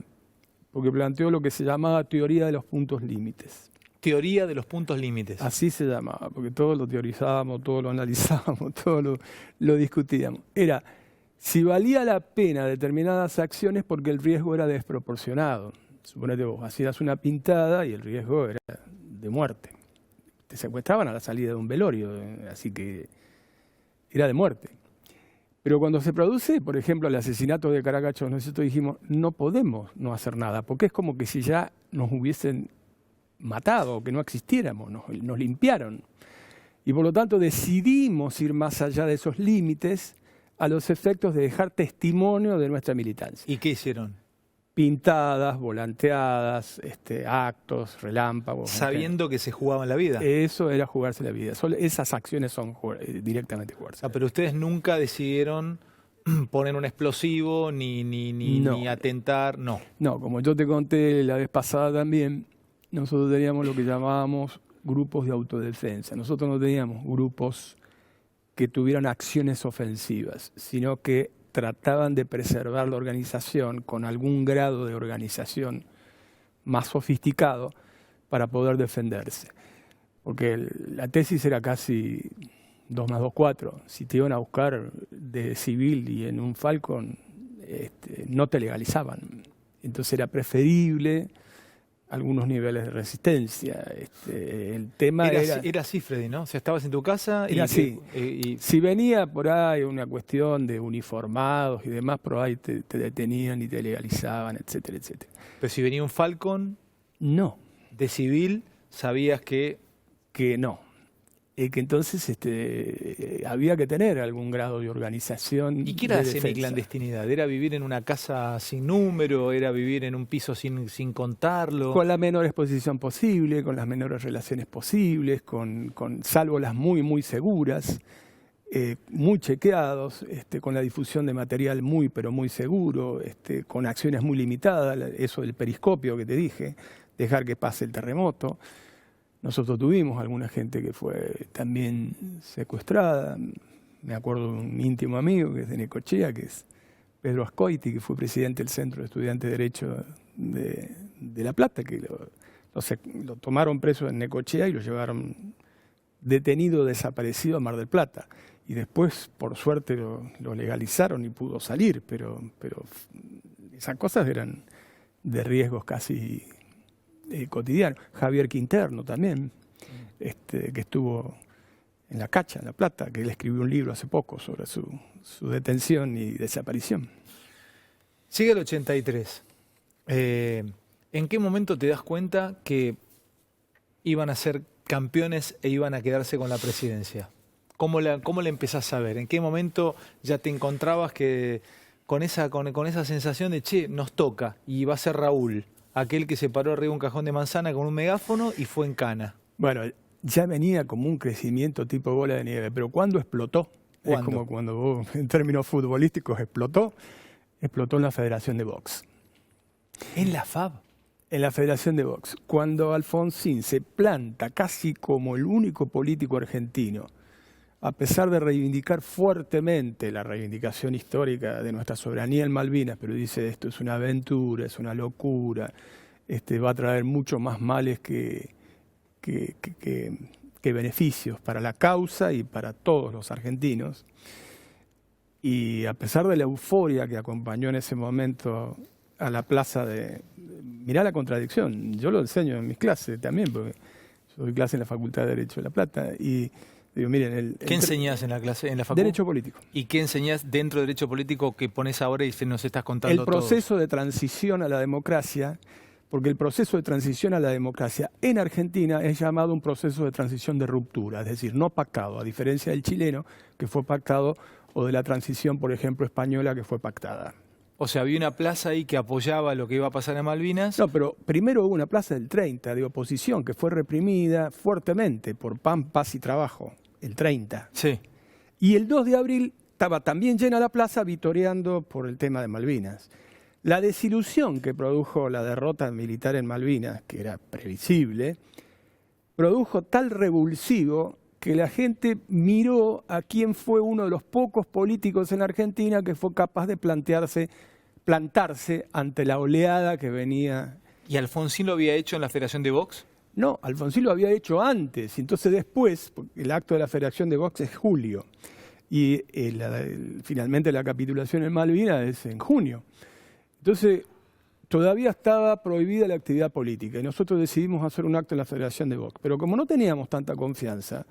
porque planteó lo que se llamaba teoría de los puntos límites. Teoría de los puntos límites. Así se llamaba, porque todo lo teorizábamos, todo lo analizábamos, todo lo discutíamos. Era si valía la pena determinadas acciones porque el riesgo era desproporcionado. Suponete vos, hacías una pintada y el riesgo era de muerte. Te secuestraban a la salida de un velorio, así que era de muerte. Pero cuando se produce, por ejemplo, el asesinato de Karakachov, nosotros dijimos, no podemos no hacer nada, porque es como que si ya nos hubiesen matado, que no existiéramos, nos limpiaron. Y por lo tanto decidimos ir más allá de esos límites a los efectos de dejar testimonio de nuestra militancia. ¿Y qué hicieron? Pintadas, volanteadas, actos, relámpagos. Sabiendo que se jugaban la vida. Eso era jugarse la vida. Esas acciones son directamente jugarse. Pero ustedes nunca decidieron poner un explosivo ni atentar, no. No, como yo te conté la vez pasada también, nosotros teníamos lo que llamábamos grupos de autodefensa. Nosotros no teníamos grupos que tuvieran acciones ofensivas, sino que trataban de preservar la organización con algún grado de organización más sofisticado para poder defenderse. Porque la tesis era casi 2 más 2, 4. Si te iban a buscar de civil y en un Falcon, no te legalizaban. Entonces era preferible algunos niveles de resistencia. El tema era así, Freddy, ¿no? O sea, estabas en tu casa y... Era así. Si venía por ahí una cuestión de uniformados y demás, por ahí te detenían y te legalizaban, etcétera, etcétera. Pero si venía un Falcon... No. De civil, sabías que no. Que entonces había que tener algún grado de organización. ¿Y qué era la semiclandestinidad? ¿Era vivir en una casa sin número? ¿Era vivir en un piso sin contarlo? Con la menor exposición posible, con las menores relaciones posibles, salvo las muy, muy seguras, muy chequeados, con la difusión de material muy, pero muy seguro, con acciones muy limitadas, eso del periscopio que te dije, dejar que pase el terremoto. Nosotros tuvimos alguna gente que fue también secuestrada. Me acuerdo de un íntimo amigo que es de Necochea, que es Pedro Ascoiti, que fue presidente del Centro de Estudiantes de Derecho de La Plata, que lo tomaron preso en Necochea y lo llevaron detenido, desaparecido a Mar del Plata. Y después, por suerte, lo legalizaron y pudo salir, pero esas cosas eran de riesgos casi... cotidiano. Javier Quinterno también, que estuvo en la Cacha, en La Plata, que él escribió un libro hace poco sobre su detención y desaparición. Sigue el 83. ¿En qué momento te das cuenta que iban a ser campeones e iban a quedarse con la presidencia? ¿Cómo le empezás a ver? ¿En qué momento ya te encontrabas con esa sensación de, che, nos toca y va a ser Raúl? Aquel que se paró arriba de un cajón de manzana con un megáfono y fue en cana. Bueno, ya venía como un crecimiento tipo bola de nieve, pero ¿cuándo explotó? Es como cuando vos, en términos futbolísticos, explotó en la Federación de Box. ¿En la FAB? En la Federación de Box. Cuando Alfonsín se planta casi como el único político argentino, a pesar de reivindicar fuertemente la reivindicación histórica de nuestra soberanía en Malvinas, pero dice esto es una aventura, es una locura, va a traer mucho más males que beneficios para la causa y para todos los argentinos. Y a pesar de la euforia que acompañó en ese momento a la plaza mirá la contradicción, yo lo enseño en mis clases también, porque yo doy clase en la Facultad de Derecho de La Plata, y digo, miren, ¿qué enseñás en la clase, en la facultad? Derecho político. ¿Y qué enseñás dentro de Derecho político que pones ahora y nos estás contando el proceso de transición a la democracia, porque el proceso de transición a la democracia en Argentina es llamado un proceso de transición de ruptura, es decir, no pactado, a diferencia del chileno, que fue pactado, o de la transición, por ejemplo, española, que fue pactada. O sea, había una plaza ahí que apoyaba lo que iba a pasar en Malvinas. No, pero primero hubo una plaza del 30 de oposición que fue reprimida fuertemente por PAN, Paz y Trabajo, el 30. Sí. Y el 2 de abril estaba también llena la plaza vitoreando por el tema de Malvinas. La desilusión que produjo la derrota militar en Malvinas, que era previsible, produjo tal revulsivo que la gente miró a quién fue uno de los pocos políticos en Argentina que fue capaz de plantarse ante la oleada que venía. ¿Y Alfonsín lo había hecho en la Federación de Box? No, Alfonsín lo había hecho antes, entonces después, el acto de la Federación de Box es julio, y finalmente la capitulación en Malvinas es en junio. Entonces, todavía estaba prohibida la actividad política, y nosotros decidimos hacer un acto en la Federación de Box, pero como no teníamos tanta confianza,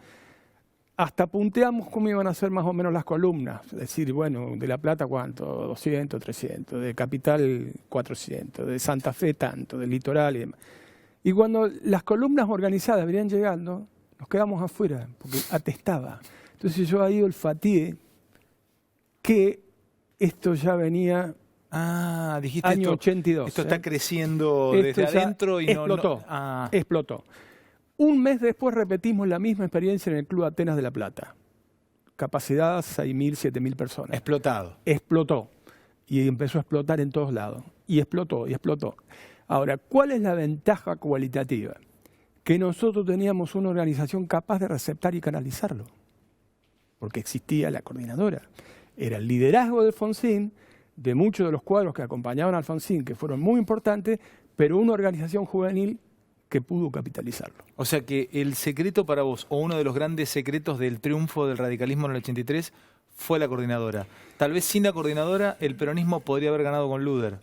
hasta punteamos cómo iban a ser más o menos las columnas, es decir, bueno, de La Plata cuánto, 200, 300, de Capital 400, de Santa Fe tanto, del Litoral y demás. Y cuando las columnas organizadas venían llegando, nos quedamos afuera, porque atestaba. Entonces yo ahí olfateé que esto ya venía dijiste año 82. Esto está creciendo desde adentro y explotó, explotó. Un mes después repetimos la misma experiencia en el Club Atenas de La Plata. Capacidad 6.000, 7.000 personas. Explotado. Explotó. Y empezó a explotar en todos lados. Y explotó, y explotó. Ahora, ¿cuál es la ventaja cualitativa? Que nosotros teníamos una organización capaz de receptar y canalizarlo. Porque existía la coordinadora. Era el liderazgo de Alfonsín, de muchos de los cuadros que acompañaban a Alfonsín, que fueron muy importantes, pero una organización juvenil que pudo capitalizarlo. O sea que el secreto para vos, o uno de los grandes secretos del triunfo del radicalismo en el 83, fue la coordinadora. Tal vez sin la coordinadora el peronismo podría haber ganado con Luder.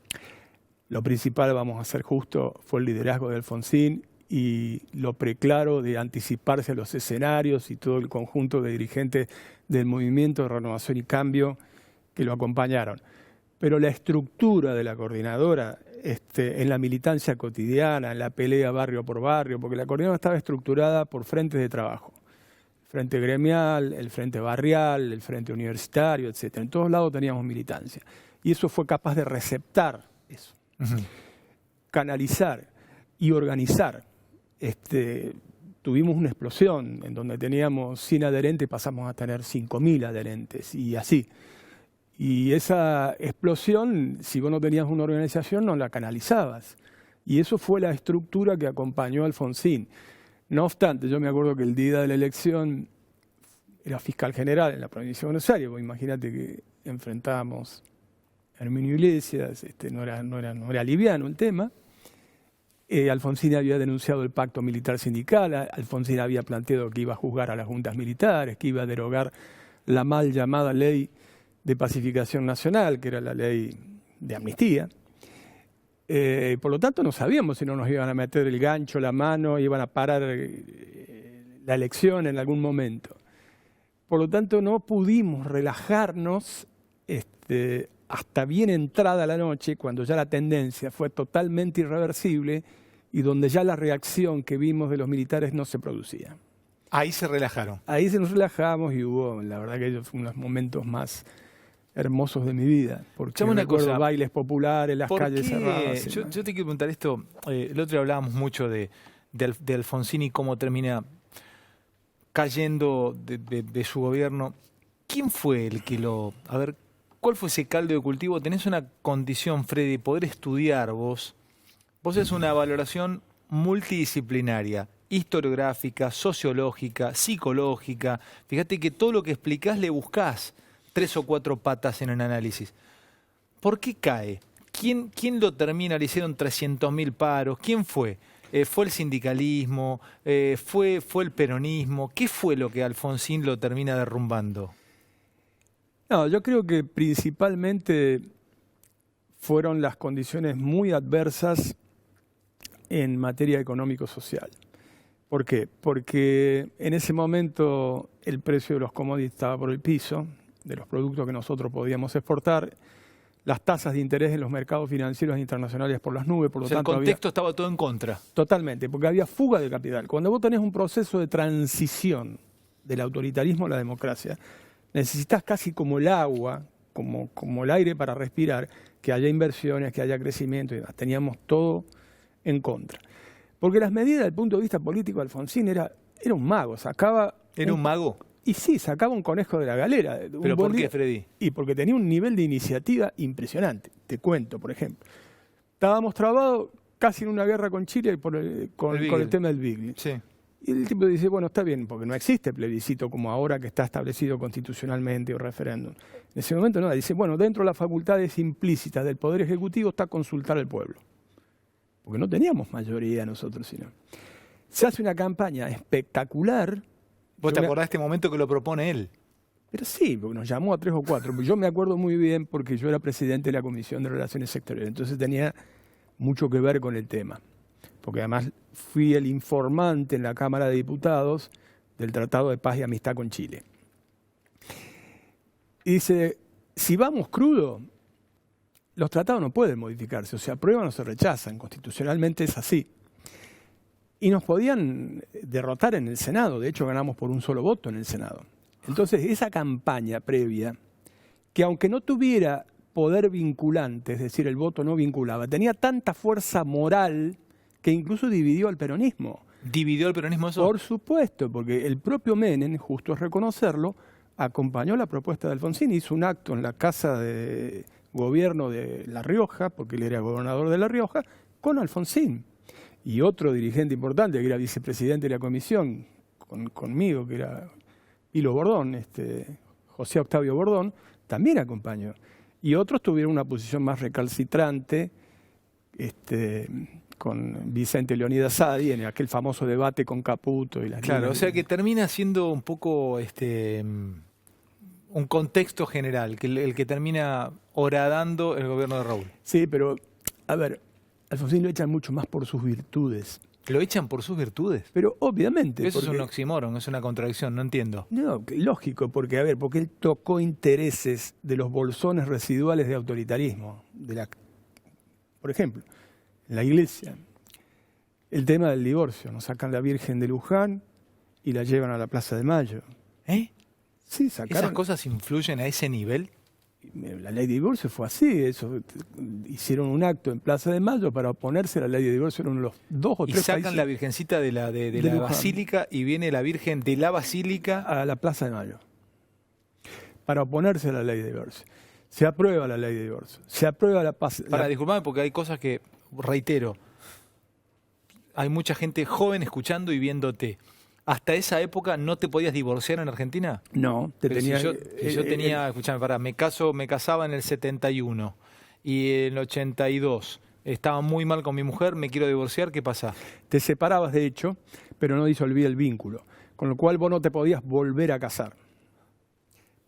Lo principal, vamos a ser justos, fue el liderazgo de Alfonsín y lo preclaro de anticiparse a los escenarios y todo el conjunto de dirigentes del movimiento de Renovación y Cambio que lo acompañaron. Pero la estructura de la coordinadora en la militancia cotidiana, en la pelea barrio por barrio, porque la coordinadora estaba estructurada por frentes de trabajo. El frente gremial, el frente barrial, el frente universitario, etc. En todos lados teníamos militancia. Y eso fue capaz de receptar eso. Canalizar y organizar. Tuvimos una explosión en donde teníamos 100 adherentes y pasamos a tener 5.000 adherentes y así. Y esa explosión, si vos no tenías una organización, no la canalizabas. Y eso fue la estructura que acompañó a Alfonsín. No obstante, yo me acuerdo que el día de la elección era fiscal general en la provincia de Buenos Aires. Imagínate que enfrentábamos a Herminio Iglesias, no era liviano el tema. Alfonsín había denunciado el pacto militar sindical, Alfonsín había planteado que iba a juzgar a las juntas militares, que iba a derogar la mal llamada ley de pacificación nacional, que era la ley de amnistía. Por lo tanto, no sabíamos si no nos iban a meter el gancho, la mano, iban a parar la elección en algún momento. Por lo tanto, no pudimos relajarnos hasta bien entrada la noche, cuando ya la tendencia fue totalmente irreversible y donde ya la reacción que vimos de los militares no se producía. Ahí se relajaron. Ahí se nos relajamos y hubo, la verdad que ellos fueron los momentos más hermosos de mi vida, porque recuerdo bailes populares, las calles cerradas. Yo te quiero preguntar esto, el otro día hablábamos mucho de Alfonsín y cómo termina cayendo de su gobierno. ¿Quién fue el que a ver, cuál fue ese caldo de cultivo? Tenés una condición, Freddy, poder estudiar vos. Vos haces una valoración multidisciplinaria, historiográfica, sociológica, psicológica. Fíjate que todo lo que explicás le buscás 3 o 4 patas en el análisis. ¿Por qué cae? ¿Quién lo termina? Le hicieron 300.000 paros. ¿Quién fue? ¿Fue el sindicalismo? ¿Fue el peronismo? ¿Qué fue lo que Alfonsín lo termina derrumbando? No, yo creo que principalmente fueron las condiciones muy adversas en materia económico-social. ¿Por qué? Porque en ese momento el precio de los commodities estaba por el piso, de los productos que nosotros podíamos exportar, las tasas de interés en los mercados financieros internacionales por las nubes, por lo tanto el contexto estaba todo en contra. Totalmente, porque había fuga de capital. Cuando vos tenés un proceso de transición del autoritarismo a la democracia, necesitas casi como el agua, como el aire para respirar, que haya inversiones, que haya crecimiento y demás. Teníamos todo en contra. Porque las medidas desde el punto de vista político de Alfonsín era un mago, sacaba... ¿Era un mago? Y sí, sacaba un conejo de la galera. ¿Pero por qué, Freddy? Y porque tenía un nivel de iniciativa impresionante. Te cuento, por ejemplo. Estábamos trabados casi en una guerra con Chile con el tema del Beagle. Sí. Y el tipo dice, bueno, está bien, porque no existe plebiscito como ahora que está establecido constitucionalmente o referéndum. En ese momento no, dice, bueno, dentro de las facultades implícitas del Poder Ejecutivo está consultar al pueblo. Porque no teníamos mayoría nosotros, sino. Se hace una campaña espectacular. ¿Vos te acordás de este momento que lo propone él? Pero sí, porque nos llamó a 3 o 4. Yo me acuerdo muy bien porque yo era presidente de la Comisión de Relaciones Sectoriales, entonces tenía mucho que ver con el tema. Porque además fui el informante en la Cámara de Diputados del Tratado de Paz y Amistad con Chile. Y dice, si vamos crudo, los tratados no pueden modificarse, o se aprueban o se rechazan, constitucionalmente es así. Y nos podían derrotar en el Senado, de hecho ganamos por un solo voto en el Senado. Entonces esa campaña previa que aunque no tuviera poder vinculante, es decir, el voto no vinculaba, tenía tanta fuerza moral que incluso dividió al peronismo. ¿Dividió el peronismo eso? Por supuesto, porque el propio Menem, justo es reconocerlo, acompañó la propuesta de Alfonsín, hizo un acto en la Casa de Gobierno de La Rioja, porque él era gobernador de La Rioja, con Alfonsín. Y otro dirigente importante, que era vicepresidente de la comisión, conmigo, que era Hilo Bordón, José Octavio Bordón, también acompañó. Y otros tuvieron una posición más recalcitrante, con Vicente Leonidas Sadi, en aquel famoso debate con Caputo. Y las Claro, o sea que termina siendo un poco un contexto general, que el que termina horadando el gobierno de Raúl. Sí, pero, a ver, Alfonsín lo echan mucho más por sus virtudes. ¿Lo echan por sus virtudes? Pero obviamente. Eso es un oxímoron, es una contradicción, no entiendo. No, lógico, porque, a ver, porque él tocó intereses de los bolsones residuales de autoritarismo. Por ejemplo, en la iglesia, el tema del divorcio. Nos sacan la Virgen de Luján y la llevan a la Plaza de Mayo. ¿Eh? Sí, sacaron. ¿Esas cosas influyen a ese nivel? La ley de divorcio fue así. Hicieron un acto en Plaza de Mayo para oponerse a la ley de divorcio. Eran los 2 o 3 Y sacan países la virgencita de la Luján. basílica y viene la Virgen de la basílica a la Plaza de Mayo para oponerse a la ley de divorcio. Se aprueba la ley de divorcio. Se aprueba la paz. Disculpame porque hay cosas que, reitero, hay mucha gente joven escuchando y viéndote. ¿Hasta esa época no te podías divorciar en Argentina? No, Si yo tenía, escuchame, me casaba en el 71 y en el 82 estaba muy mal con mi mujer, me quiero divorciar, ¿qué pasa? Te separabas, de hecho, pero no disolvía el vínculo, con lo cual vos no te podías volver a casar.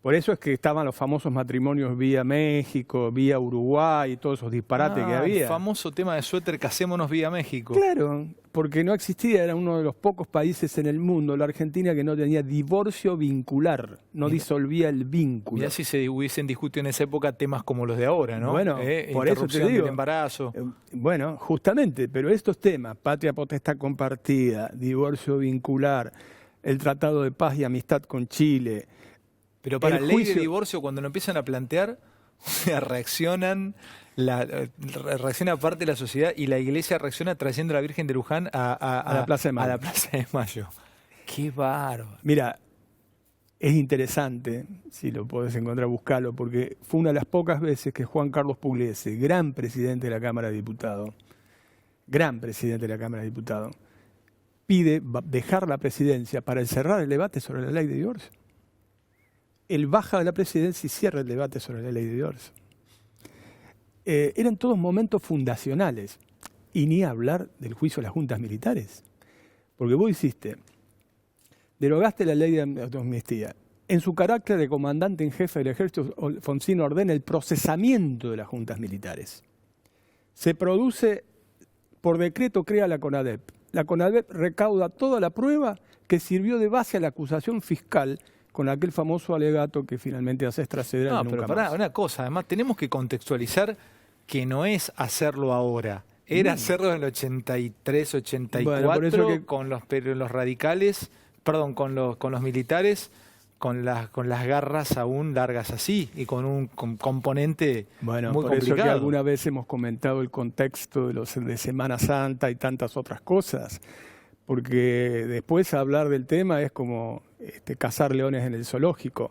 Por eso es que estaban los famosos matrimonios vía México, vía Uruguay y todos esos disparates que había. El famoso tema de suéter, casémonos vía México. Claro, porque no existía, era uno de los pocos países en el mundo, la Argentina, que no tenía divorcio vincular, no disolvía el vínculo. Mirá si se hubiesen discutido en esa época temas como los de ahora, ¿no? Bueno, por eso te digo. Del embarazo. Bueno, justamente, pero estos temas, patria potestad compartida, divorcio vincular, el Tratado de Paz y Amistad con Chile. Pero para la ley de divorcio, cuando lo empiezan a plantear, reacciona parte de la sociedad y la iglesia reacciona trayendo a la Virgen de Luján a la Plaza de Mayo. A la Plaza de Mayo. ¡Qué bárbaro! Mira, es interesante, si lo podés encontrar, buscalo, porque fue una de las pocas veces que Juan Carlos Pugliese, gran presidente de la Cámara de Diputados, pide dejar la presidencia para cerrar el debate sobre la ley de divorcio. Él baja de la presidencia y cierra el debate sobre la ley de divorcio. Eran todos momentos fundacionales. Y ni hablar del juicio de las juntas militares. Porque vos derogaste la ley de amnistía. En su carácter de comandante en jefe del ejército, Alfonsín ordena el procesamiento de las juntas militares. Se produce, por decreto crea la CONADEP. La CONADEP recauda toda la prueba que sirvió de base a la acusación fiscal con aquel famoso alegato que finalmente hace extraceder No, nunca pero pará, más. una cosa, además tenemos que contextualizar que no es hacerlo ahora, era hacerlo en el 83, 84, bueno, por eso que con los radicales, perdón, con los militares, con las garras aún largas así y con un componente muy por complicado. eso que alguna vez hemos comentado el contexto de Semana Santa y tantas otras cosas, porque después hablar del tema es como cazar leones en el zoológico,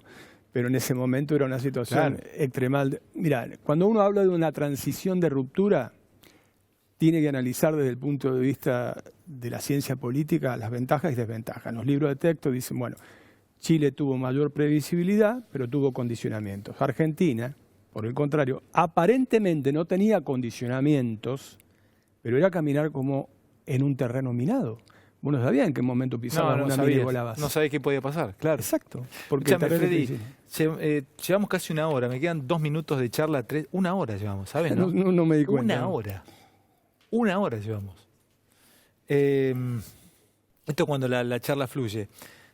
pero en ese momento era una situación extremal. Mira, cuando uno habla de una transición de ruptura, tiene que analizar desde el punto de vista de la ciencia política las ventajas y desventajas. Los libros de texto dicen, bueno, Chile tuvo mayor previsibilidad, pero tuvo condicionamientos. Argentina, por el contrario, aparentemente no tenía condicionamientos, pero era caminar como en un terreno minado. Vos no sabías en qué momento pisabas una mina y volabas. No sabés qué podía pasar, claro. Exacto. Porque escúchame, Freddy, llevamos casi una hora, me quedan 2 minutos de charla, 3, 1 hora llevamos, ¿sabes? No me di cuenta. 1 hora llevamos. Esto cuando la charla fluye.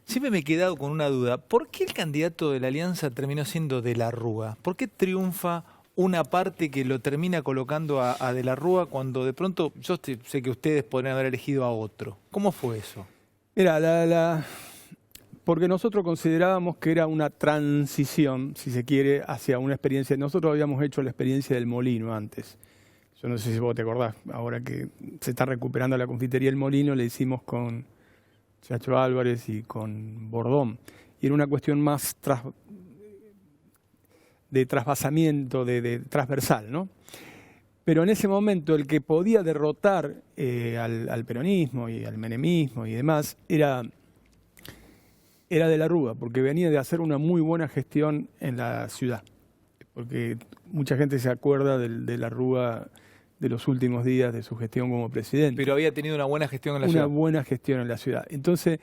Siempre me he quedado con una duda. ¿Por qué el candidato de la Alianza terminó siendo De la Rúa? ¿Por qué triunfa una parte que lo termina colocando a De la Rúa cuando de pronto, yo sé que ustedes podrían haber elegido a otro? ¿Cómo fue eso? Mira, porque nosotros considerábamos que era una transición, si se quiere, hacia una experiencia. Nosotros habíamos hecho la experiencia del Molino antes. Yo no sé si vos te acordás, ahora que se está recuperando la confitería El Molino, le hicimos con Chacho Álvarez y con Bordón. Y era una cuestión más de trasvasamiento, de transversal, ¿no? Pero en ese momento el que podía derrotar al peronismo y al menemismo y demás era de la Rúa, porque venía de hacer una muy buena gestión en la ciudad. Porque mucha gente se acuerda de la Rúa de los últimos días de su gestión como presidente. Pero había tenido una buena gestión en la ciudad. Una buena gestión en la ciudad. Entonces,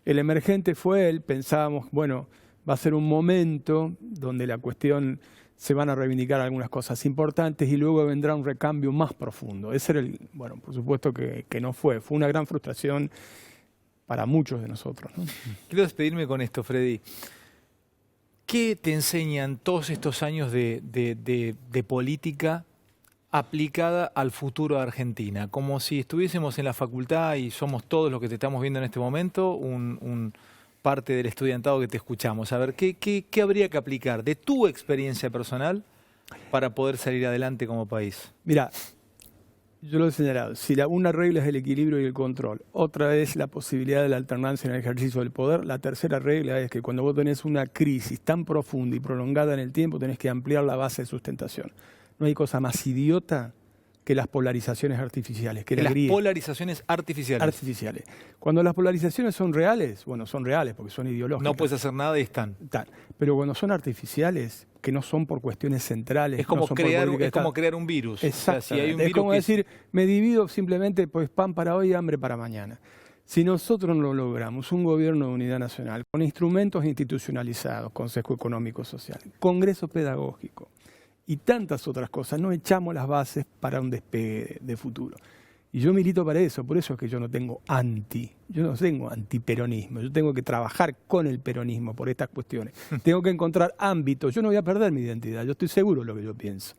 el emergente fue él, pensábamos, bueno, va a ser un momento donde la cuestión se van a reivindicar algunas cosas importantes y luego vendrá un recambio más profundo. Ese era bueno, por supuesto que no fue. Fue una gran frustración para muchos de nosotros, ¿no? Quiero despedirme con esto, Freddy. ¿Qué te enseñan todos estos años de política aplicada al futuro de Argentina? Como si estuviésemos en la facultad y somos todos los que te estamos viendo en este momento, parte del estudiantado que te escuchamos. A ver, ¿qué habría que aplicar de tu experiencia personal para poder salir adelante como país? Mira, yo lo he señalado, si una regla es el equilibrio y el control, otra es la posibilidad de la alternancia en el ejercicio del poder, la tercera regla es que cuando vos tenés una crisis tan profunda y prolongada en el tiempo, tenés que ampliar la base de sustentación. No hay cosa más idiota que las polarizaciones artificiales. Polarizaciones artificiales. Cuando las polarizaciones son reales, bueno, son reales porque son ideológicas. No puedes hacer nada y están. Pero cuando son artificiales, que no son por cuestiones centrales. Es como, no como crear un virus. Exacto. O sea, si hay un es virus como decir, me divido simplemente, pues pan para hoy y hambre para mañana. Si nosotros no logramos un gobierno de unidad nacional, con instrumentos institucionalizados, Consejo Económico Social, Congreso Pedagógico, y tantas otras cosas, no echamos las bases para un despegue de futuro. Y yo milito para eso, por eso es que yo no tengo antiperonismo, yo tengo que trabajar con el peronismo por estas cuestiones. Tengo que encontrar ámbitos, yo no voy a perder mi identidad, yo estoy seguro de lo que yo pienso,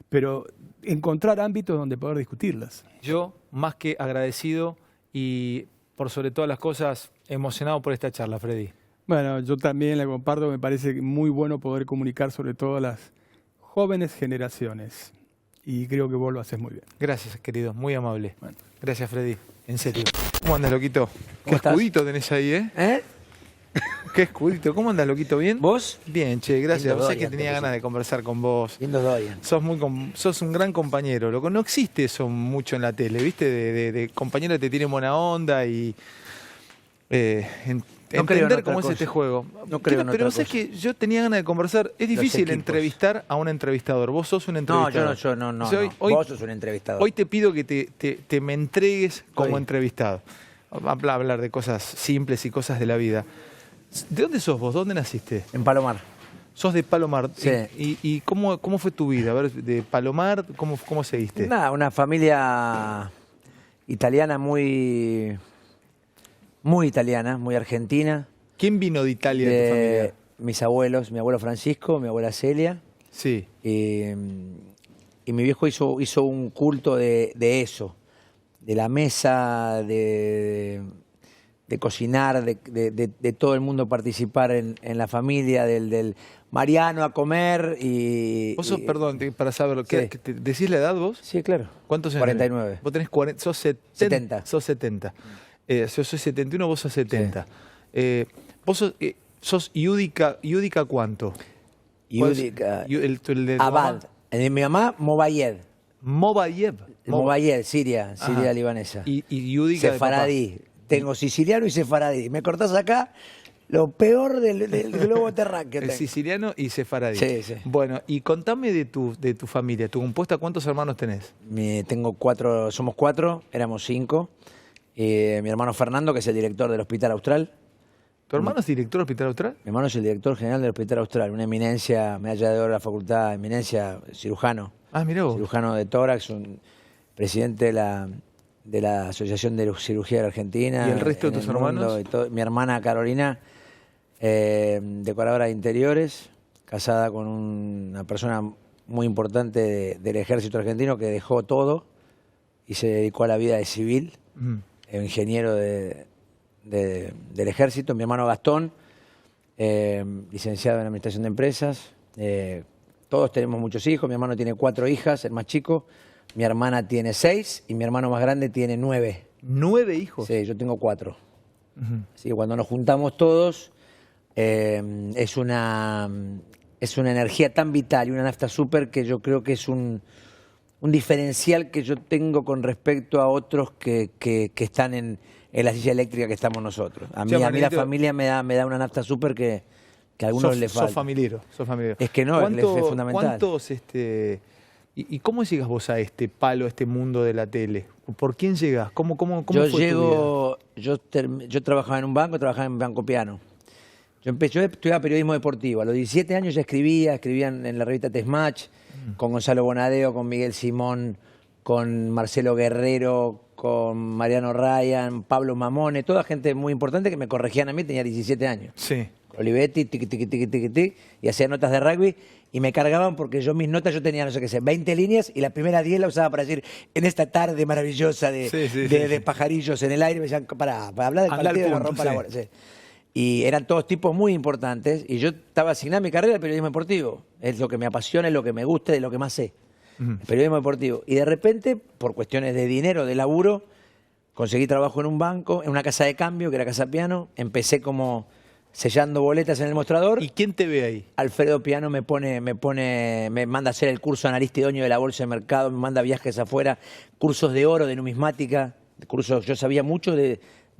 pero encontrar ámbitos donde poder discutirlas. Yo, más que agradecido y por sobre todas las cosas, emocionado por esta charla, Freddy. Bueno, yo también la comparto, me parece muy bueno poder comunicar sobre todo las jóvenes generaciones. Y creo que vos lo haces muy bien. Gracias, querido. Muy amable. Bueno. Gracias, Freddy. En serio. ¿Cómo andas, loquito? Qué estás? escudito tenés ahí, ¿eh? ¿Eh? Qué escudito. ¿Cómo andas, loquito? ¿Bien? ¿Vos? Bien, che. Gracias. Lindo Vos sabés que Dorian, tenía te ganas de conversar con vos. Lindo Dorian. Sos un gran compañero. No existe eso mucho en la tele, ¿viste? De compañero que te tiene buena onda y... entender cómo es este juego. No creo en pero otra sé que yo tenía ganas de conversar. Es difícil equipos. entrevistar a un entrevistador. Vos sos un entrevistador. No. O sea, Vos sos un entrevistador. Hoy te pido que te me entregues como Oye. entrevistado. Hablar de cosas simples y cosas de la vida. ¿De dónde sos vos? ¿Dónde naciste? En Palomar. Sos de Palomar. Sí. ¿Y cómo fue tu vida? A ver, de Palomar, ¿cómo seguiste? Nada, una familia italiana muy italiana, muy argentina. ¿Quién vino de Italia de tu familia? Mis abuelos, mi abuelo Francisco, mi abuela Celia. Sí. Y mi viejo hizo un culto de eso, de la mesa, de cocinar, de todo el mundo participar en la familia, del Mariano a comer y... Vos sos, perdón, para saberlo, Sí. ¿decís la edad vos? Sí, claro. ¿Cuántos años? 49. Vos tenés 40, sos 70. Sos 70. Yo soy 71, vos sos 70. Vos sos Iudica ¿cuánto? Iudica. El de tu Abad. mamá. El de mi mamá, Mobayev. Mobayev. Mobayev, Siria Ajá. libanesa. Y Iudica de papá. Sefaradí. Tengo siciliano y sefaradí. Me cortás acá lo peor del globo terráqueo. El tengo. siciliano y sefaradí. Sí, sí. Bueno, y contame de tu familia. ¿Tu compuesta cuántos hermanos tenés? Tengo 4, somos 4, éramos 5. Mi hermano Fernando, que es el director del Hospital Austral. ¿Tu hermano es director del Hospital Austral? Mi hermano es el director general del Hospital Austral, una eminencia, medalla de oro de la facultad, eminencia, cirujano. Ah, mirá vos. Cirujano de tórax, un presidente de la Asociación de Cirugía de la Argentina. ¿Y el resto de en tus el mundo, hermanos? y mi hermana Carolina, decoradora de interiores, casada con una persona muy importante del ejército argentino que dejó todo y se dedicó a la vida de civil, ingeniero de del ejército, mi hermano Gastón, licenciado en Administración de Empresas. Todos tenemos muchos hijos, mi hermano tiene 4 hijas, el más chico, mi hermana tiene 6 y mi hermano más grande tiene 9. ¿9 hijos? Sí, yo tengo 4. Así que cuando nos juntamos todos, es una energía tan vital y una nafta súper que yo creo que es un diferencial que yo tengo con respecto a otros que están en la silla eléctrica que estamos nosotros. A mí la familia me da una nafta súper que a algunos les falta. Sos familiero. Es que no, es fundamental. ¿Cuántos, y cómo llegas vos a este palo, a este mundo de la tele? ¿Por quién llegas? ¿Cómo fue tu vida? Yo trabajaba en un banco, trabajaba en Banco Piano. Yo estudiaba periodismo deportivo. A los 17 años ya escribía en la revista Tesmatch, con Gonzalo Bonadeo, con Miguel Simón, con Marcelo Guerrero, con Mariano Ryan, Pablo Mamone, toda gente muy importante que me corregían a mí, tenía 17 años. Sí. Olivetti, tiqui, y hacía notas de rugby y me cargaban porque mis notas yo tenía, no sé qué sé, 20 líneas y la primera 10 la usaba para decir en esta tarde maravillosa de pajarillos en el aire, me decían, para hablar del partido de la rompa la bola. Sí. Y eran todos tipos muy importantes y yo estaba asignado a mi carrera al periodismo deportivo. Es lo que me apasiona, es lo que me gusta, es lo que más sé. El periodismo deportivo. Y de repente, por cuestiones de dinero, de laburo, conseguí trabajo en un banco, en una casa de cambio, que era Casa Piano. Empecé como sellando boletas en el mostrador. ¿Y quién te ve ahí? Alfredo Piano me manda a hacer el curso de analista idóneo de la Bolsa de Mercado, me manda viajes afuera, cursos de oro, de numismática, yo sabía mucho de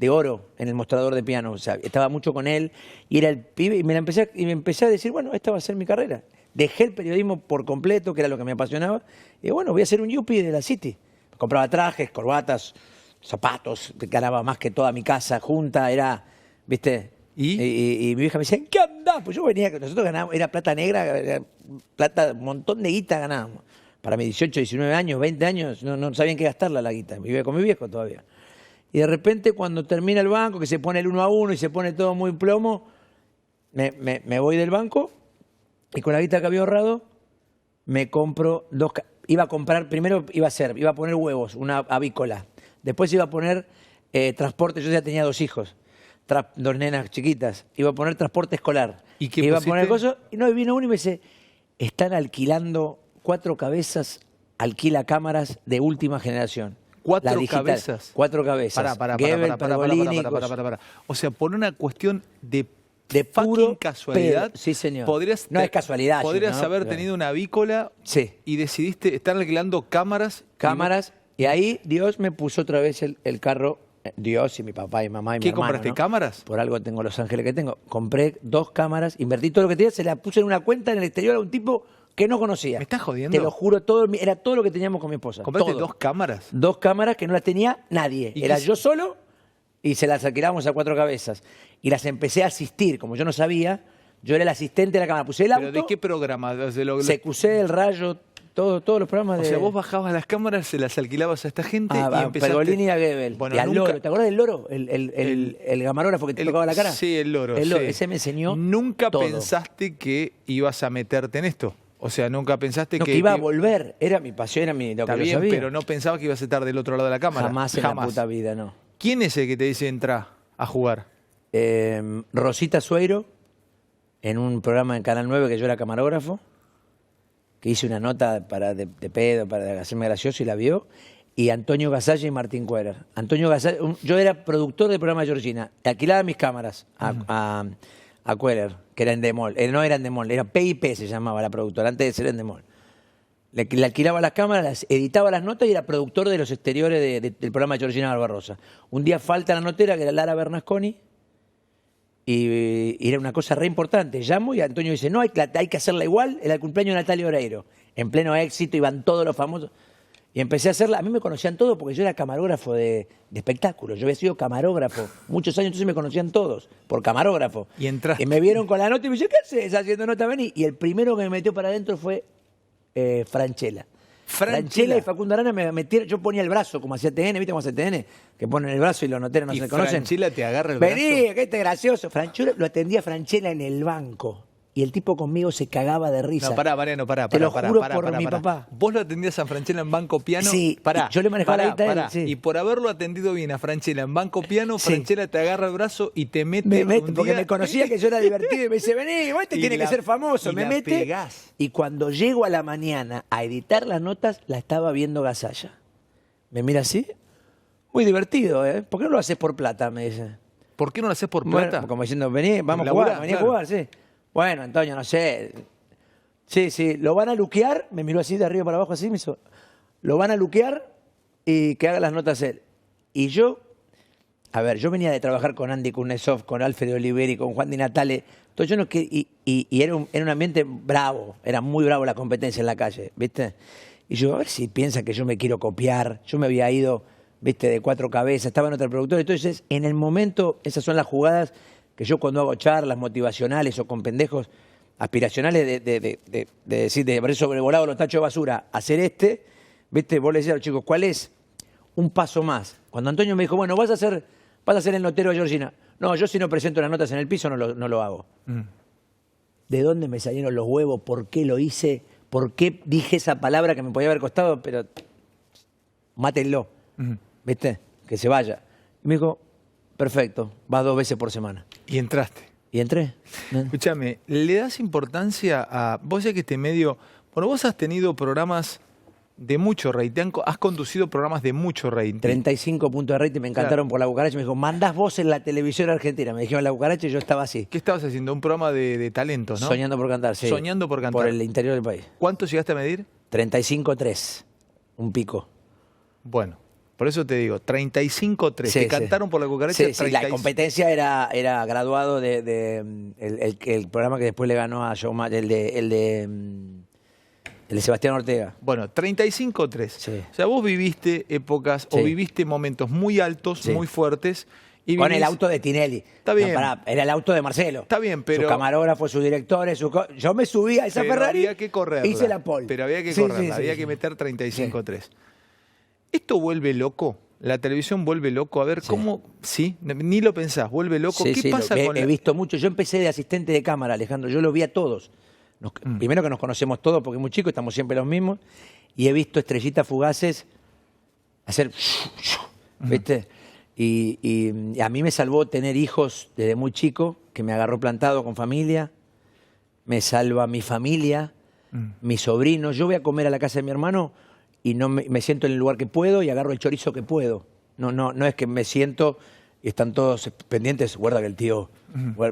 oro en el mostrador de piano, o sea, estaba mucho con él y era el pibe y me empecé a decir, bueno, esta va a ser mi carrera. Dejé el periodismo por completo, que era lo que me apasionaba, y bueno, voy a ser un yuppie de la City. Compraba trajes, corbatas, zapatos, ganaba más que toda mi casa junta, era, ¿viste? Y mi hija me decía, ¿en qué andás? Pues yo venía, nosotros ganábamos, era plata negra, un montón de guita ganábamos. Para mis 18, 19 años, 20 años, no sabían qué gastarla la guita. Vivía con mi viejo todavía. Y de repente cuando termina el banco, que se pone el 1 a 1 y se pone todo muy plomo, me voy del banco y con la guita que había ahorrado me compro iba a comprar, primero iba a poner huevos, una avícola. Después iba a poner transporte, yo ya tenía 2 hijos, 2 nenas chiquitas. Iba a poner transporte escolar. ¿Y qué iba pusiste? A poner cosas, y no, vino uno y me dice, están alquilando 4 cabezas, alquila cámaras de última generación. 4 cabezas. 4 cabezas. Para. O sea, por una cuestión de puro casualidad. Sí, señor. No es casualidad. Podrías haber tenido una avícola y decidiste estar alquilando cámaras. Y ahí Dios me puso otra vez el carro. Dios y mi papá y mamá y mi hermano. ¿Qué compraste? ¿Cámaras? Por algo tengo Los Ángeles que tengo. Compré 2 cámaras, invertí todo lo que tenía, se la puse en una cuenta en el exterior a un tipo que no conocía. ¿Me estás jodiendo? Te lo juro, era todo lo que teníamos con mi esposa. ¿Compraste todo. 2 cámaras? 2 cámaras que no las tenía nadie. Era yo solo y se las alquilábamos a 4 cabezas. Y las empecé a asistir, como yo no sabía, yo era el asistente de la cámara. Puse el auto. ¿Pero de qué programa? CQC, El Rayo, todos los programas de... O sea, vos bajabas las cámaras, se las alquilabas a esta gente y empezaste... Pergolini y a Goebbels. Bueno, y al Loro. ¿Te acordás del Loro? El camarógrafo que te tocaba la cara. Sí, el Loro. Ese me enseñó ¿Nunca todo. pensaste que ibas a meterte en esto? O sea, nunca pensaste que iba a volver. Era mi pasión, era lo que yo sabía. Pero no pensabas que ibas a estar del otro lado de la cámara. Jamás en la puta vida, no. ¿Quién es el que te dice entra a jugar? Rosita Sueiro, en un programa en Canal 9 que yo era camarógrafo, que hice una nota de pedo para hacerme gracioso y la vio, y Antonio Gasalla y Martín Cuerer. Antonio Gasalla, yo era productor del programa de Georgina, alquilaba mis cámaras a Cuerer, que era Endemol. No era Endemol, era PIP se llamaba la productora, antes de ser Endemol. Le alquilaba las cámaras, las editaba las notas y era productor de los exteriores del programa de Georgina Barbarosa. Un día falta la notera, que era Lara Bernasconi, y era una cosa re importante. Llamo y Antonio dice, no, hay que hacerla igual, era el cumpleaños de Natalia Oreiro. En pleno éxito, iban todos los famosos. Y empecé a hacerla, a mí me conocían todos porque yo era camarógrafo de espectáculos. Yo había sido camarógrafo muchos años, entonces me conocían todos por camarógrafo. Y me vieron con la nota y me dijeron, ¿qué haces haciendo nota? Vení. Y el primero que me metió para adentro fue Franchella. Franchella y Facundo Arana me metieron, yo ponía el brazo como hacía TN, ¿viste cómo hace TN? Que ponen el brazo y los noteros no se conocen. Franchella te agarra el brazo. Vení, que este gracioso. Franchella lo atendía Franchella en el banco. y el tipo conmigo se cagaba de risa. No, pará, Mariano, pará. Te lo juro por mi papá. Vos lo atendías a Franchella en Banco Piano. Sí, pará, yo le manejaba la guita a él, pará. sí. Y por haberlo atendido bien a Franchella en Banco Piano, Sí. Franchella te agarra el brazo y te mete Me mete, un porque día- me conocía que yo era divertido y me dice, vení, vos Y tiene que la- ser famoso. y Me la mete. pegás. Y cuando llego a la mañana a editar las notas, la estaba viendo Gasalla. Me mira así, muy divertido, ¿eh? ¿Por qué no lo haces por plata? Me dice. ¿Por qué no lo haces por Bueno, plata? como diciendo, vení, vamos a Laburá, jugar, vení claro. a jugar, sí. Bueno, Antonio, no sé. Sí, lo van a luquear, me miró así de arriba para abajo, así, me hizo. Lo van a luquear y que haga las notas él. Y yo, a ver, yo venía de trabajar con Andy Kuznetsov, con Alfredo Oliveri, con Juan Di Natale. Entonces yo no y era un ambiente bravo, era muy bravo la competencia en la calle, ¿viste? Y yo, a ver si piensan que yo me quiero copiar. Yo me había ido, ¿viste? De 4 cabezas, estaba en otro productor. Entonces, en el momento, esas son las jugadas que yo cuando hago charlas motivacionales o con pendejos aspiracionales de decir, de haber sobrevolado los tachos de basura, hacer ¿viste? Vos le decís a los chicos, ¿cuál es? Un paso más. Cuando Antonio me dijo, bueno, vas a ser el notero de Georgina. No, yo si no presento las notas en el piso no lo hago. ¿De dónde me salieron los huevos? ¿Por qué lo hice? ¿Por qué dije esa palabra que me podía haber costado? Pero mátenlo, ¿viste? Que se vaya. Y me dijo, perfecto, vas 2 veces por semana. Y entraste. Y entré. Escúchame, ¿le das importancia a... Vos sabés que este medio... Bueno, vos has tenido programas de mucho rating, has conducido programas de mucho rating. 35 puntos de rating, me encantaron Claro. por La Cucaracha. Me dijo, mandás vos en la televisión argentina. Me dijeron La Cucaracha y yo estaba así. ¿Qué estabas haciendo? Un programa de talentos, ¿no? Soñando por cantar, sí. Soñando por cantar. Por el interior del país. ¿Cuánto llegaste a medir? 35-3. Un pico. Bueno, por eso te digo, 35-3. Sí, Te sí. cantaron por La Cucaracha. Sí, sí, la competencia era graduado el programa que después le ganó a Showmatch, el de Sebastián Ortega. Bueno, 35-3. Sí. O sea, vos viviste épocas o Sí. viviste momentos muy altos, Sí. muy fuertes. Y Con vivís- el auto de Tinelli. Está bien. No, pará, era el auto de Marcelo. Está bien, pero- Su camarógrafo, sus directores, yo me subí a esa Pero Ferrari. había que correrla. Hice la pole. Pero había que Sí, correrla, sí, sí, había sí. que meter 35-3. ¿Esto vuelve loco? ¿La televisión vuelve loco? A ver, Sí. ¿cómo? Sí, ni lo pensás, vuelve loco. Sí, ¿Qué sí, pasa con he visto mucho. Yo empecé de asistente de cámara, Alejandro. Yo lo vi a todos. Primero que nos conocemos todos porque es muy chico, estamos siempre los mismos. Y he visto estrellitas fugaces hacer... ¿Viste? Y a mí me salvó tener hijos desde muy chico, que me agarró plantado con familia. Me salva mi familia, mis sobrinos. Yo voy a comer a la casa de mi hermano y no me siento en el lugar que puedo y agarro el chorizo que puedo. No es que me siento y están todos pendientes, guarda que el tío,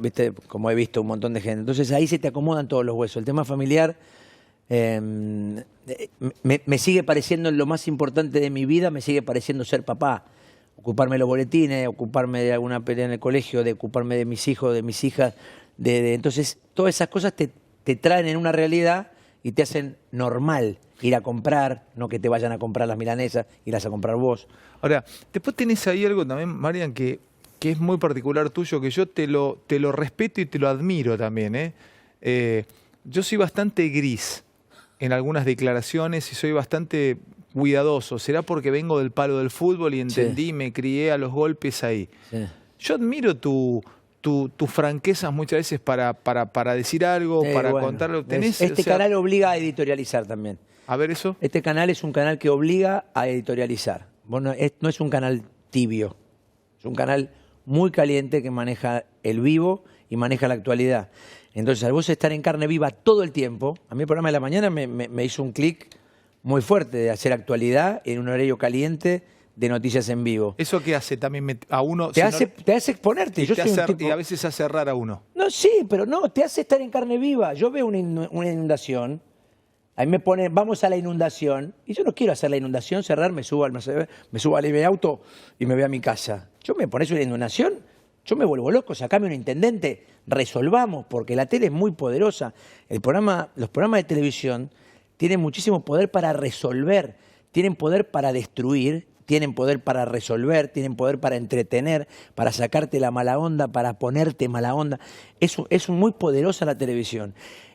viste, como he visto un montón de gente. Entonces ahí se te acomodan todos los huesos. El tema familiar me sigue pareciendo lo más importante de mi vida, me sigue pareciendo ser papá. Ocuparme de los boletines, ocuparme de alguna pelea en el colegio, de ocuparme de mis hijos, de mis hijas. Entonces, todas esas cosas te traen en una realidad y te hacen normal ir a comprar, no que te vayan a comprar las milanesas, irás a comprar vos. Ahora, después tenés ahí algo también, Marian, que es muy particular tuyo, que yo te lo respeto y te lo admiro también. Yo soy bastante gris en algunas declaraciones y soy bastante cuidadoso. ¿Será porque vengo del palo del fútbol y entendí, me crié a los golpes ahí? Sí. Yo admiro tus franquezas muchas veces para decir algo, para Bueno, contarlo. este canal obliga a editorializar también. A ver eso. Este canal es un canal que obliga a editorializar. Bueno, no es un canal tibio, es un canal muy caliente que maneja el vivo y maneja la actualidad. Entonces, al vos estar en carne viva todo el tiempo, a mí el programa de la mañana me hizo un clic muy fuerte de hacer actualidad en un horario caliente de noticias en vivo. ¿Eso qué hace también a uno? Te hace exponerte. Yo soy un tipo... Y a veces hace errar a uno. No, sí, pero no, te hace estar en carne viva. Yo veo una inundación, ahí me pone, vamos a la inundación, y yo no quiero hacer la inundación, cerrar, me subo al auto y me voy a mi casa. Yo me pones una inundación, yo me vuelvo loco, sacame un intendente, resolvamos, porque la tele es muy poderosa. Los programas de televisión tienen muchísimo poder para resolver, tienen poder para destruir, tienen poder para resolver, tienen poder para entretener, para sacarte la mala onda, para ponerte mala onda. Es muy poderosa la televisión.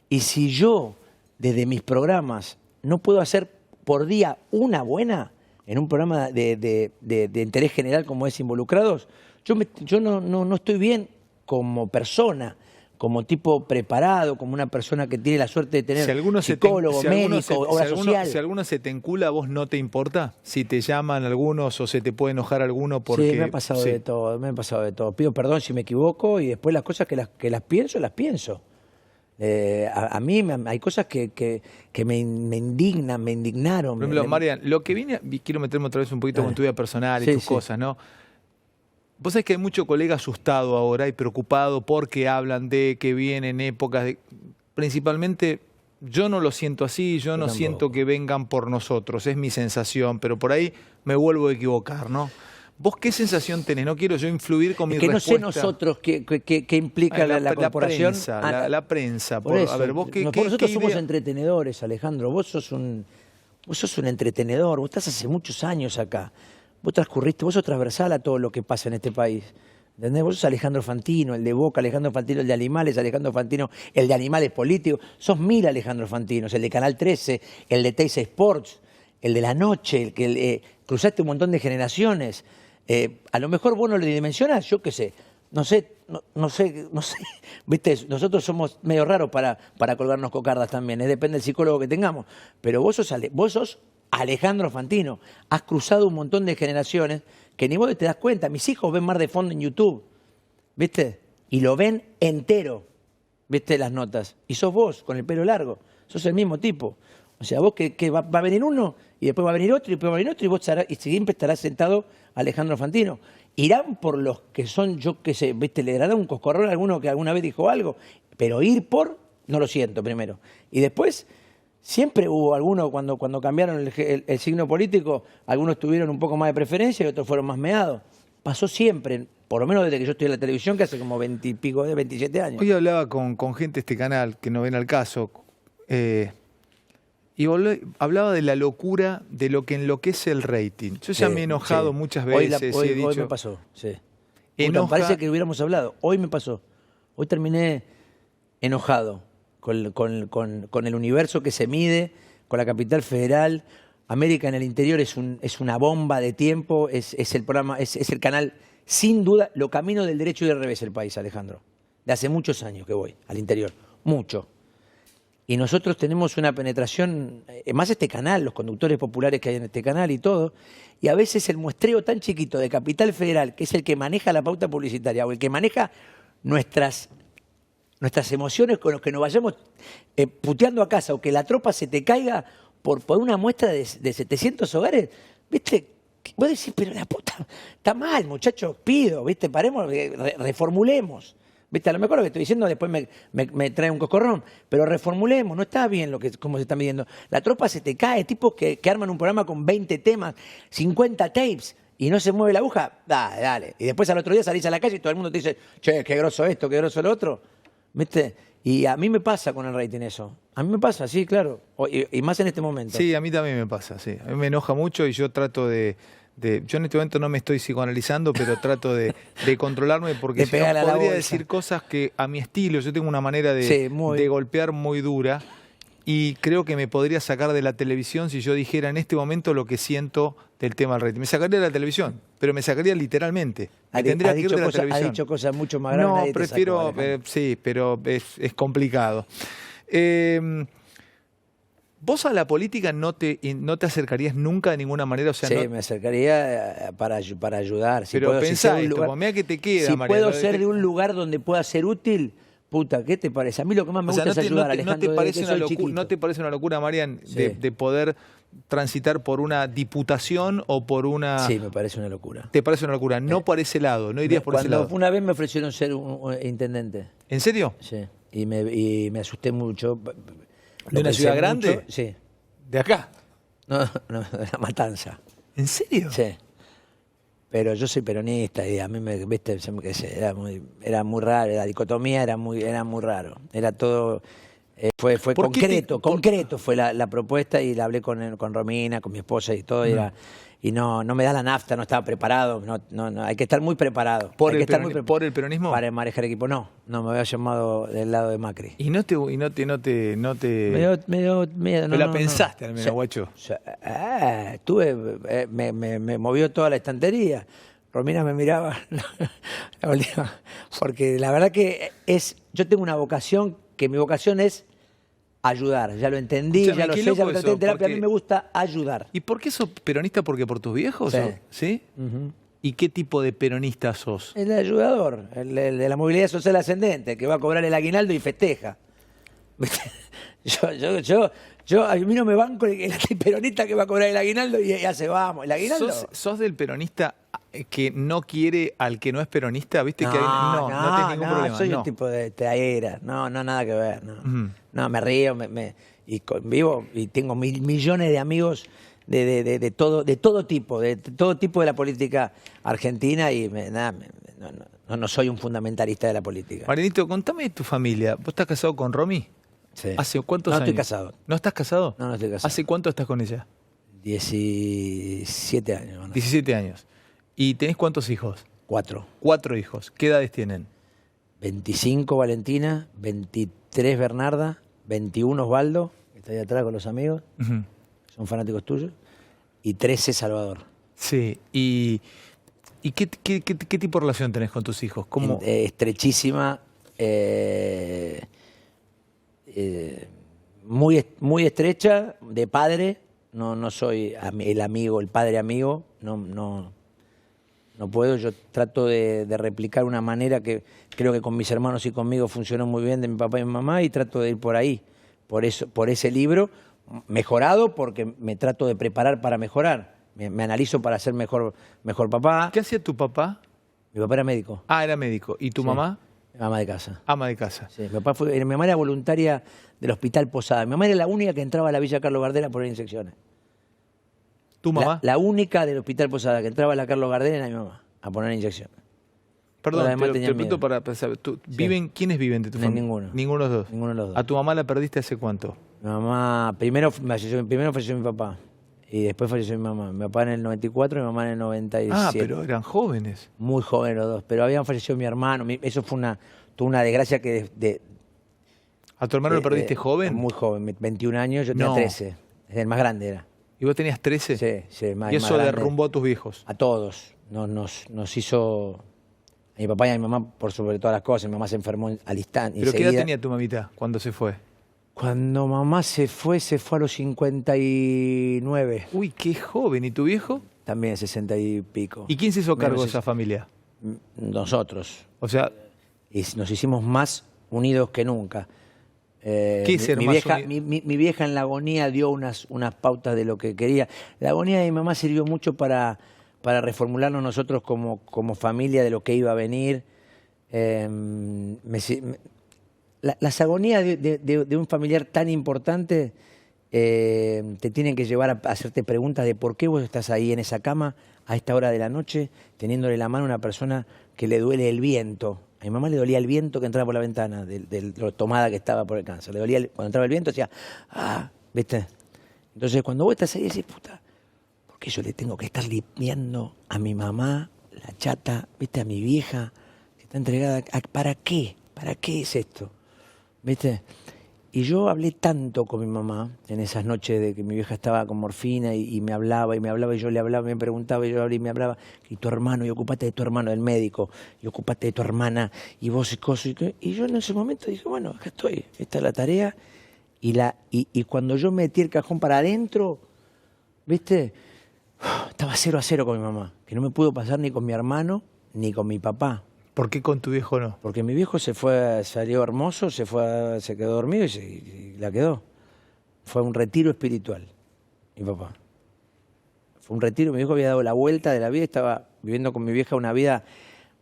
Y si yo, desde mis programas, no puedo hacer por día una buena, en un programa de interés general como es Involucrados, yo no estoy bien como persona, como tipo preparado, como una persona que tiene la suerte de tener Si alguno psicólogo, si alguno médico, obra social. si alguno se te encula, ¿a vos no te importa? Si te llaman algunos o se te puede enojar alguno porque... Sí, me ha pasado de todo, me ha pasado de todo. Pido perdón si me equivoco y después las cosas que las pienso, las pienso. A mí hay cosas que me indignan, me indignaron. Por ejemplo, Marian, lo que vine, quiero meterme otra vez un poquito con tu vida personal y tus cosas, ¿no? Vos sabés que hay mucho colega asustado ahora y preocupado porque hablan de que vienen épocas de... Principalmente, yo no lo siento así, yo no siento que vengan por nosotros, es mi sensación, pero por ahí me vuelvo a equivocar, ¿no? ¿Vos qué sensación tenés? No quiero yo influir con mi respuesta. Que no sé nosotros qué implica la corporación. La prensa. Por eso, a ver, ¿vos qué nosotros qué somos idea? entretenedores, Alejandro. Vos sos un entretenedor. Vos estás hace muchos años acá. Vos sos transversal a todo lo que pasa en este país. ¿Entendés? Vos sos Alejandro Fantino, el de Boca, Alejandro Fantino, el de Animales, Alejandro Fantino, el de Animales Políticos. Sos 1000 Alejandro Fantinos, el de Canal 13, el de Teis Sports, el de La Noche, el que cruzaste un montón de generaciones. A lo mejor vos no lo dimensionás, yo qué sé. No sé. Viste, nosotros somos medio raros para colgarnos cocardas también, depende del psicólogo que tengamos. Pero vos sos Alejandro Fantino. Has cruzado un montón de generaciones que ni vos te das cuenta. Mis hijos ven Mar de Fondo en YouTube, ¿viste? Y lo ven entero, ¿viste? Las notas. Y sos vos, con el pelo largo. Sos el mismo tipo. O sea, vos que va a venir uno, y después va a venir otro, y después va a venir otro, y vos siempre estarás sentado Alejandro Fantino. Irán por los que son, yo qué sé, ¿viste? Le dará un coscorrón a alguno que alguna vez dijo algo. Pero ir por, no lo siento primero. Y después... Siempre hubo algunos, cuando cambiaron el signo político, algunos tuvieron un poco más de preferencia y otros fueron más meados. Pasó siempre, por lo menos desde que yo estoy en la televisión, que hace como 20 y pico, 27 años. Hoy hablaba con gente de este canal, que no ven al caso, y hablaba de la locura de lo que enloquece el rating. Yo ya me he enojado muchas veces. Hoy me pasó, sí. Parece que hubiéramos hablado. Hoy me pasó. Hoy terminé enojado. Con el universo que se mide, con la capital federal. América en el interior es una bomba de tiempo, es el programa, es el canal, sin duda, lo camino del derecho y del revés el país, Alejandro. De hace muchos años que voy al interior, mucho. Y nosotros tenemos una penetración, más este canal, los conductores populares que hay en este canal y todo, y a veces el muestreo tan chiquito de Capital Federal, que es el que maneja la pauta publicitaria, o el que maneja nuestras emociones con los que nos vayamos puteando a casa o que la tropa se te caiga por una muestra de 700 hogares, ¿viste? Vos decís, pero la puta, está mal, muchachos, pido, ¿viste? Paremos, reformulemos. ¿Viste? A lo mejor lo que estoy diciendo después me trae un coscorrón, pero reformulemos, no está bien cómo se está midiendo. La tropa se te cae, tipos que arman un programa con 20 temas, 50 tapes, y no se mueve la aguja, dale. Y después al otro día salís a la calle y todo el mundo te dice, che, qué groso esto, qué groso lo otro. ¿Viste? Y a mí me pasa con el rating eso. A mí me pasa, sí, claro. Y más en este momento. Sí, a mí también me pasa, sí. A mí me enoja mucho y yo trato yo en este momento no me estoy psicoanalizando, pero trato de controlarme porque si no podría decir cosas que a mi estilo, yo tengo una manera de golpear muy dura y creo que me podría sacar de la televisión si yo dijera en este momento lo que siento del tema del rating. Me sacaría de la televisión, pero me sacaría literalmente. Me tendría que ir de la televisión. Ha dicho cosas mucho más grandes. No, prefiero, sí, pero es complicado. ¿Vos a la política no te acercarías nunca de ninguna manera? O sea, sí, me acercaría para ayudar. Si pero puedo, pensá si esto, mira que te queda, si Mariano, puedo ser de un lugar donde pueda ser útil, puta, ¿qué te parece? A mí lo que más me gusta es ayudar, Alejandro. ¿No te parece una locura, Marian, de poder transitar por una diputación o por una...? Sí, me parece una locura. ¿Te parece una locura? No por ese lado, no irías por ese lado. Una vez me ofrecieron ser un intendente. ¿En serio? Sí, y me asusté mucho. ¿De una ciudad grande? Mucho, sí. ¿De acá? No, de La Matanza. ¿En serio? Sí. Pero yo soy peronista y a mí viste, era muy raro, la dicotomía era muy raro. Era todo, fue concreto fue la propuesta y la hablé con Romina, con mi esposa y todo, y no me da la nafta, no estaba preparado, no, hay que estar muy preparado. ¿Por el peronismo? Para manejar equipo, no me había llamado del lado de Macri. ¿Y no te Me dio miedo, no, la pensaste al menos, guacho? Me movió toda la estantería. Romina me miraba la última, porque la verdad que yo tengo una vocación, que mi vocación es ayudar. Ya lo entendí, Escuchame, ya lo qué sé, ya loco lo traté eso, en terapia. A mí porque- me gusta ayudar. ¿Y por qué sos peronista? ¿Porque por tus viejos? Sí. ¿Sí? Ujú. ¿Y qué tipo de peronista sos? El ayudador, el de la movilidad social ascendente, que va a cobrar el aguinaldo y festeja. ¿Viste? A mí no me banco el peronista que va a cobrar el aguinaldo y ya se vamos. El aguinaldo. ¿Sos del peronista que no quiere al que no es peronista? ¿Viste que hay- no tenés ningún problema? soy no. un tipo de traera. No, nada que ver. No, Ujú. no me río y convivo y tengo millones de amigos de todo tipo de la política argentina y no soy un fundamentalista de la política. Marinito, contame de tu familia. ¿Vos estás casado con Romy? Sí. ¿Hace cuántos No años? estoy casado. ¿No estás casado? No estoy casado. ¿Hace cuánto estás con ella? 17 años. ¿no? 17 años. ¿Y tenés cuántos hijos? 4. 4 hijos. ¿Qué edades tienen? 25 Valentina, 23 Bernarda, 21 Osvaldo, que está ahí atrás con los amigos, Ujú. son fanáticos tuyos, y 13 Salvador. Sí. ¿Y qué tipo de relación tenés con tus hijos? ¿Cómo? Estrechísima, muy estrecha, de padre. No soy el amigo, el padre amigo. No puedo. Yo trato de replicar una manera que creo que con mis hermanos y conmigo funcionó muy bien de mi papá y mi mamá y trato de ir por ahí, por ese libro, mejorado porque me trato de preparar para mejorar. Me analizo para ser mejor papá. ¿Qué hacía tu papá? Mi papá era médico, Ah, era médico. ¿Y tu Sí. mamá? ama de casa. Ama de casa. Sí, mi mamá era voluntaria del Hospital Posada. Mi mamá era la única que entraba a la Villa Carlos Gardel a poner inyecciones. ¿Tu mamá? La única del Hospital Posada que entraba a la Carlos Gardel era mi mamá a poner inyecciones. Perdón, Todas las demás te tenían pregunto miedo. para saber. Sí. ¿Quiénes viven de tu familia? Ninguno. Ninguno de los dos. Ninguno de los dos. ¿A tu mamá la perdiste hace cuánto? Mi mamá, primero falleció mi papá y después falleció mi mamá. Mi papá en el 94 y mi mamá en el 97. Ah, pero eran jóvenes. Muy jóvenes los dos, pero habían fallecido mi hermano. Eso fue tuvo una desgracia que ¿A tu hermano lo perdiste joven? Muy joven, 21 años, yo tenía No. 13. Es el más grande era. ¿Y vos tenías 13? Sí, más Y más eso grande. derrumbó a tus viejos. A todos. Nos hizo a mi papá y a mi mamá por sobre todas las cosas. Mi mamá se enfermó al instante. ¿Pero qué edad enseguida. tenía tu mamita cuando se fue? Cuando mamá se fue a los 59. Uy, qué joven. ¿Y tu viejo? También 60 y pico. ¿Y quién se hizo cargo de Menos esa familia? Nosotros. O sea, Y nos hicimos más unidos que nunca. ¿Qué es ser mi más vieja, unido? mi vieja en la agonía dio unas pautas de lo que quería. La agonía de mi mamá sirvió mucho para reformularnos nosotros como familia de lo que iba a venir. Las agonías de un familiar tan importante te tienen que llevar a hacerte preguntas de por qué vos estás ahí en esa cama a esta hora de la noche, teniéndole la mano a una persona que le duele el viento. A mi mamá le dolía el viento que entraba por la ventana, de lo tomada que estaba por el cáncer. Le dolía cuando entraba el viento, decía, ¿viste? Entonces, cuando vos estás ahí, decís, puta, ¿por qué yo le tengo que estar limpiando a mi mamá, la chata, ¿viste? A mi vieja, que está entregada? ¿Para qué? ¿Para qué es esto? ¿Viste? Y yo hablé tanto con mi mamá en esas noches de que mi vieja estaba con morfina y me hablaba y yo le hablaba, me preguntaba y yo hablaba y me hablaba, y tu hermano, y ocupate de tu hermano, del médico, y ocupate de tu hermana, y vos y cosas. Y yo en ese momento dije, bueno, acá estoy, esta es la tarea. Y cuando yo metí el cajón para adentro, ¿viste? Estaba 0-0 con mi mamá, que no me pudo pasar ni con mi hermano ni con mi papá. ¿por qué con tu viejo no? Porque mi viejo salió hermoso, se quedó dormido y la quedó. Fue un retiro espiritual, mi papá. Fue un retiro, mi viejo había dado la vuelta de la vida, estaba viviendo con mi vieja una vida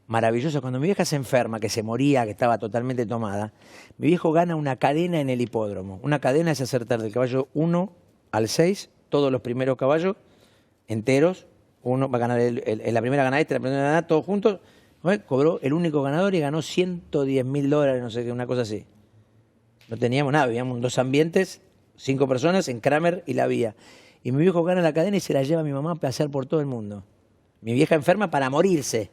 maravillosa. Cuando mi vieja se enferma, que se moría, que estaba totalmente tomada, mi viejo gana una cadena en el hipódromo. Una cadena es acertar del caballo 1 al 6, todos los primeros caballos enteros. Uno va a ganar la primera gana la primera gana todos juntos. Cobró el único ganador y ganó $110.000, no sé qué, una cosa así. No teníamos nada, vivíamos en 2 ambientes, 5 personas, en Kramer y La Vía. Y mi viejo gana la cadena y se la lleva a mi mamá a pasear por todo el mundo. Mi vieja enferma para morirse.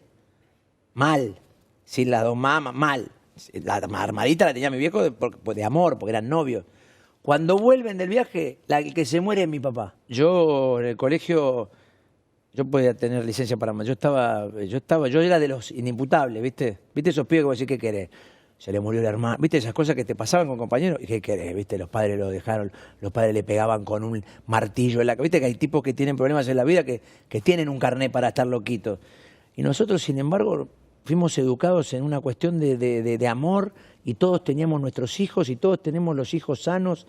Mal. Sin las 2 mamas, mal. La armadita la tenía mi viejo de amor, porque eran novios. Cuando vuelven del viaje, el que se muere es mi papá. Yo en el colegio Yo podía tener licencia para más. Yo era de los inimputables, ¿viste? ¿Viste esos pibes que vos decís, ¿qué querés? Se le murió el hermano. ¿Viste esas cosas que te pasaban con compañeros? ¿Y qué querés? ¿Viste? Los padres lo dejaron, los padres le pegaban con un martillo en la cabeza. ¿Viste que hay tipos que tienen problemas en la vida que tienen un carné para estar loquitos? Y nosotros, sin embargo, fuimos educados en una cuestión de amor, y todos teníamos nuestros hijos y todos tenemos los hijos sanos,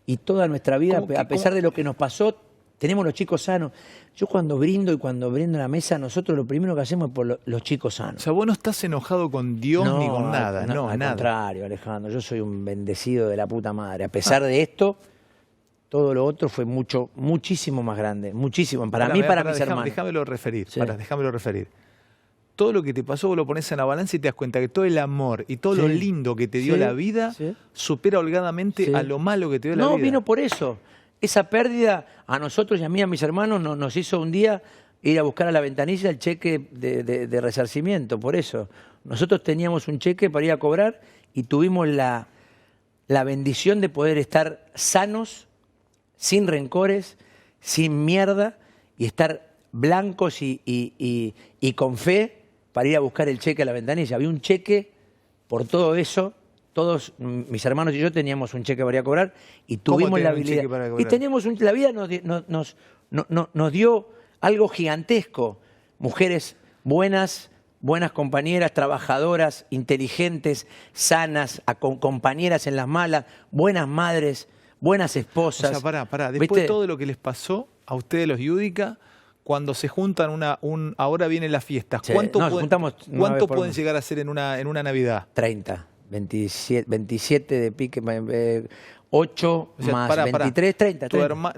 y toda nuestra vida, a pesar de lo que nos pasó, tenemos los chicos sanos. Yo cuando brindo la mesa, nosotros lo primero que hacemos es por los chicos sanos. O sea, vos no estás enojado con Dios ni con nada. No, al nada. contrario, Alejandro, yo soy un bendecido de la puta madre. A pesar de esto, todo lo otro fue muchísimo más grande. Muchísimo. Para mí, para mis hermanos. Déjamelo referir. Sí. Déjamelo referir. Todo lo que te pasó, vos lo pones en la balanza y te das cuenta que todo el amor y todo lo lindo que te dio la vida supera holgadamente a lo malo que te dio la vida. No, vino por eso. Esa pérdida a nosotros y a mí, a mis hermanos, nos hizo un día ir a buscar a la ventanilla el cheque de resarcimiento. Por eso. Nosotros teníamos un cheque para ir a cobrar y tuvimos la bendición de poder estar sanos, sin rencores, sin mierda, y estar blancos y con fe para ir a buscar el cheque a la ventanilla. Había un cheque por todo eso. Todos mis hermanos y yo teníamos un cheque para ir a cobrar y tuvimos la habilidad. Y teníamos la vida nos dio algo gigantesco. Mujeres buenas compañeras, trabajadoras, inteligentes, sanas, compañeras en las malas, buenas madres, buenas esposas. O sea, pará. Después de todo lo que les pasó a ustedes los Yudica, cuando se juntan ahora vienen las fiestas, Sí, ¿cuánto pueden llegar a ser en una Navidad? 30, 27 de pique, 8 O sea, más 23, 30.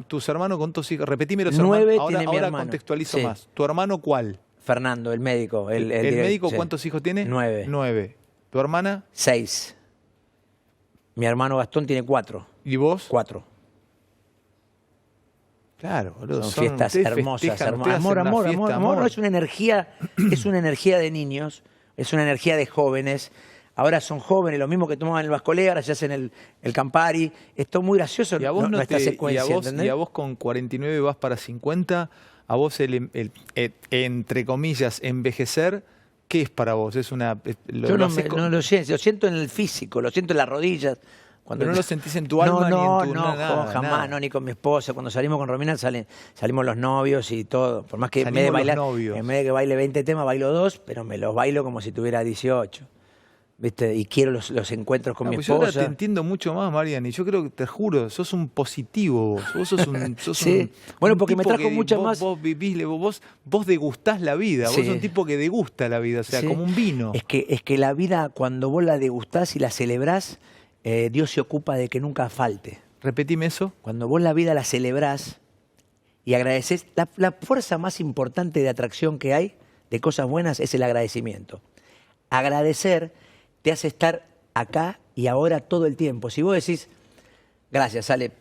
¿Tus hermanos cuántos hijos? Repetime los 9 hermanos. tiene mi Ahora hermano. contextualizo Sí. más. ¿Tu hermano cuál? Fernando, el médico. ¿El médico sí. cuántos hijos tiene? 9. 9. ¿Tu hermana? 6. Mi hermano Gastón tiene 4. ¿Y vos? 4. Claro, boludo. Son fiestas ustedes hermosas, festejan, hermosas. ustedes hacen una fiesta, Amor. No, es una energía de niños, es una energía de jóvenes. Ahora son jóvenes, lo mismo que tomaban el Bascolea, ahora se hacen el Campari. Esto es muy gracioso. Y a vos, esta secuencia, y a vos con 49 vas para 50, a vos entre comillas, envejecer, ¿qué es para vos? Es una... Yo no lo siento en el físico, lo siento en las rodillas. Pero no lo sentís en tu alma ni en tu... jamás, nada. no, ni con mi esposa. Cuando salimos con Romina salimos los novios y todo. Por más que en vez de bailar, en vez de que baile 20 temas, bailo 2, pero me los bailo como si tuviera 18. ¿Viste? Y quiero los encuentros con mi Yo ahora esposa. te entiendo mucho más, Marian, y yo creo que, te juro, sos un positivo vos. Vos sos un... Sí. Bueno, porque me trajo mucha más... Vos vivís, vos degustás la vida. Sí. Vos sos un tipo que degusta la vida, o sea, Sí. como un vino. Es que la vida, cuando vos la degustás y la celebrás, Dios se ocupa de que nunca falte. Repetime eso. Cuando vos la vida la celebrás y agradecés, la fuerza más importante de atracción que hay de cosas buenas es el agradecimiento. Agradecer te hace estar acá y ahora todo el tiempo. Si vos decís, gracias, Ale,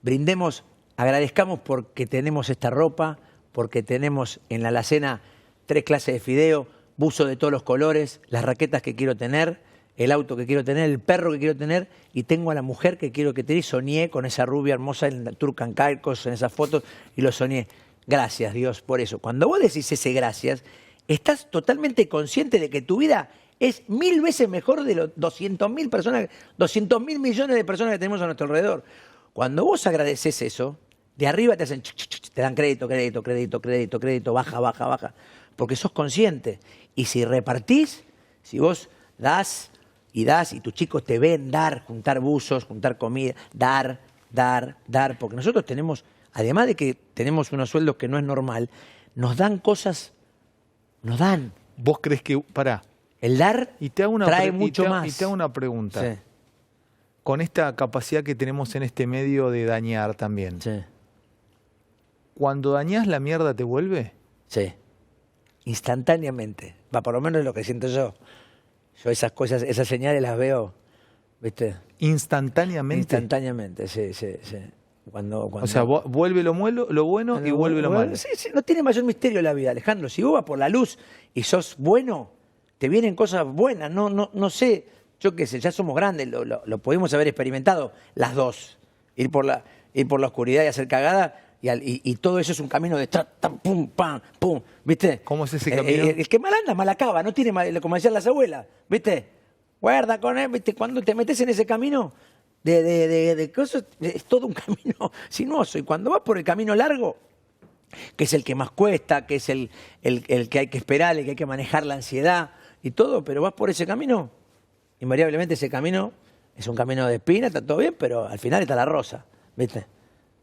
brindemos, agradezcamos porque tenemos esta ropa, porque tenemos en la alacena 3 clases de fideo, buzo de todos los colores, las raquetas que quiero tener, el auto que quiero tener, el perro que quiero tener, y tengo a la mujer que quiero que tener, y soñé con esa rubia hermosa en Turcan Caicos, en esas fotos, y lo soñé. Gracias, Dios, por eso. Cuando vos decís ese gracias, estás totalmente consciente de que tu vida es 1000 veces mejor de los 200.000 personas, 200.000 millones de personas que tenemos a nuestro alrededor. Cuando vos agradeces eso, de arriba te hacen, te dan crédito, baja, porque sos consciente. Y si repartís, si vos das, y tus chicos te ven dar, juntar buzos, juntar comida, dar, porque nosotros tenemos, además de que tenemos unos sueldos que no es normal, nos dan cosas, nos dan. ¿Vos crees que, pará, el dar trae mucho más? Y te hago una pregunta. Sí. Con esta capacidad que tenemos en este medio de dañar también. Sí. ¿Cuando dañás la mierda te vuelve? Sí. Instantáneamente. Va, por lo menos es lo que siento yo. Yo esas cosas, esas señales las veo, ¿viste? ¿Instantáneamente? Instantáneamente, sí. Cuando... O sea, vuelve lo bueno y vuelve lo malo. Sí, no tiene mayor misterio la vida, Alejandro. Si vos vas por la luz y sos bueno, te vienen cosas buenas. No sé, yo qué sé, ya somos grandes, lo podemos haber experimentado las dos. Ir por la oscuridad y hacer cagada, y todo eso es un camino de pum, pam, pum, ¿viste? ¿Cómo es ese camino? El que mal anda, mal acaba, no tiene como decían las abuelas, ¿viste? Guarda con él, ¿viste? Cuando te metes en ese camino de cosas, es todo un camino sinuoso. Y cuando vas por el camino largo, que es el que más cuesta, que es el que hay que esperar, el que hay que manejar la ansiedad y todo, pero vas por ese camino, invariablemente ese camino es un camino de espina, está todo bien, pero al final está la rosa, ¿viste?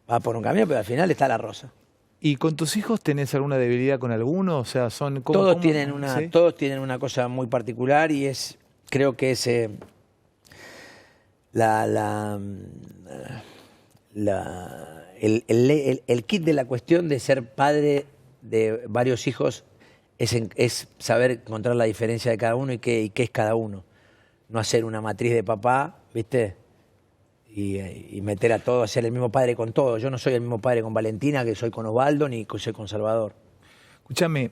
Vas por un camino, pero al final está la rosa. ¿Y con tus hijos tenés alguna debilidad con alguno? O sea, son... Todos ¿sí? tienen una cosa muy particular y creo que es el kit de la cuestión de ser padre de varios hijos es saber encontrar la diferencia de cada uno y qué es cada uno. No hacer una matriz de papá, ¿viste? Y meter a todos, ser el mismo padre con todos. Yo no soy el mismo padre con Valentina que soy con Osvaldo ni que soy con Salvador. Escúchame,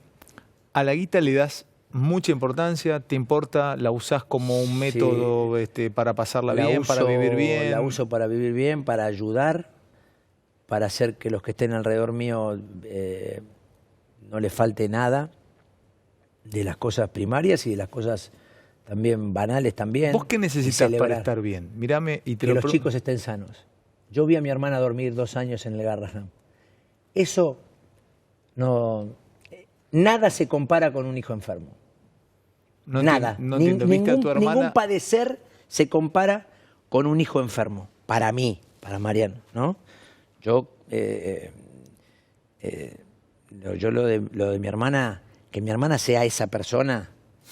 a la guita le das mucha importancia, ¿te importa? ¿La usás como un método para pasarla bien, para vivir bien? La uso para vivir bien, para ayudar, para hacer que los que estén alrededor mío no les falte nada de las cosas primarias y de las cosas también banales también. ¿Vos qué necesitas para estar bien? Mírame y te que los chicos estén sanos. Yo vi a mi hermana dormir 2 años en el Garrahan. Eso no... Nada se compara con un hijo enfermo. Nada. ¿Viste a tu hermana? Ningún padecer se compara con un hijo enfermo. Para mí, para Mariano, ¿no? Yo lo de mi hermana, que mi hermana sea esa persona,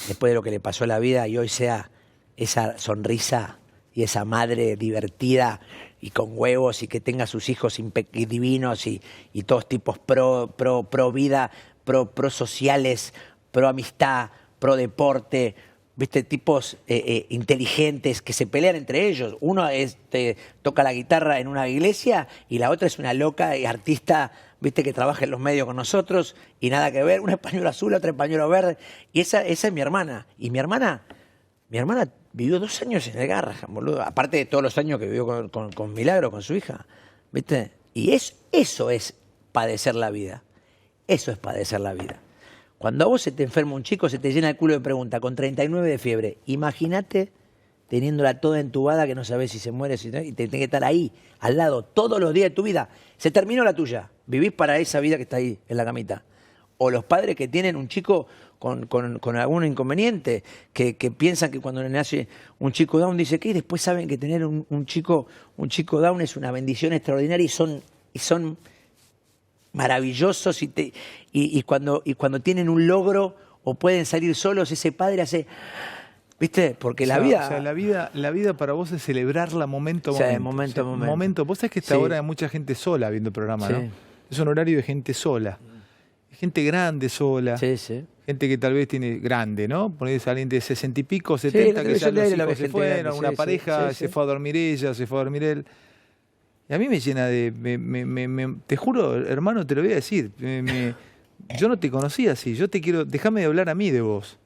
después de lo que le pasó a la vida, y hoy sea esa sonrisa y esa madre divertida y con huevos y que tenga sus hijos divinos y todos tipos pro vida, pro sociales, pro amistad, pro deporte, ¿viste? Tipos inteligentes que se pelean entre ellos. Uno toca la guitarra en una iglesia y la otra es una loca y artista, ¿viste? Que trabaja en los medios con nosotros y nada que ver. Una es pañuelo azul, otra es pañuelo verde. Y esa es mi hermana. Y mi hermana vivió 2 años en el Garrahan, boludo. Aparte de todos los años que vivió con Milagro, con su hija, ¿viste? Y eso es padecer la vida. Eso es padecer la vida. Cuando a vos se te enferma un chico, se te llena el culo de preguntas, con 39 de fiebre. Imagínate teniéndola toda entubada que no sabés si se muere, y te tenés que estar ahí, al lado, todos los días de tu vida. Se terminó la tuya. Vivís para esa vida que está ahí, en la camita. O los padres que tienen un chico con algún inconveniente, que piensan que cuando le nace un chico Down, dice que después saben que tener un chico Down es una bendición extraordinaria y son maravillosos y cuando tienen un logro o pueden salir solos, ese padre hace, ¿viste? Porque la vida... O sea, la vida para vos es celebrarla momento a o sea, momento. momento. Vos sabés que esta hora hay mucha gente sola viendo el programa, ¿no? Es un horario de gente sola. Gente grande sola. Sí, sí. Gente que tal vez tiene grande, ¿no? Ponés a alguien de 60 y pico, 70, que ya los hijos se fueron, grande, una pareja, se fue a dormir ella, se fue a dormir él. Y a mí me llena de... te juro, hermano, te lo voy a decir. Yo no te conocía así. Yo te quiero... Déjame de hablar a mí de vos.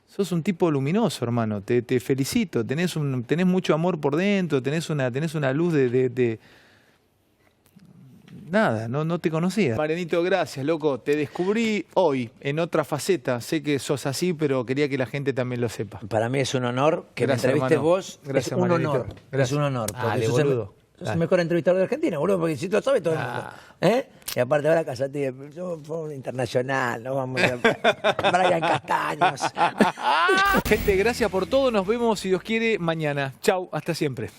Sos un tipo luminoso, hermano. Te felicito. Tenés mucho amor por dentro. Tenés una luz de... Nada, no te conocía. Marianito, gracias, loco. Te descubrí hoy en otra faceta. Sé que sos así, pero quería que la gente también lo sepa. Para mí es un honor que me entrevistes vos. Gracias, es un Marianito. honor. Gracias. Es un honor. Dale, boludo. Sos el mejor entrevistador de Argentina, boludo, porque si lo sabe todo el mundo. Y aparte ahora casate, yo fui internacional, no vamos a Brian Castaños. Gente, gracias por todo. Nos vemos, si Dios quiere, mañana. Chau, hasta siempre.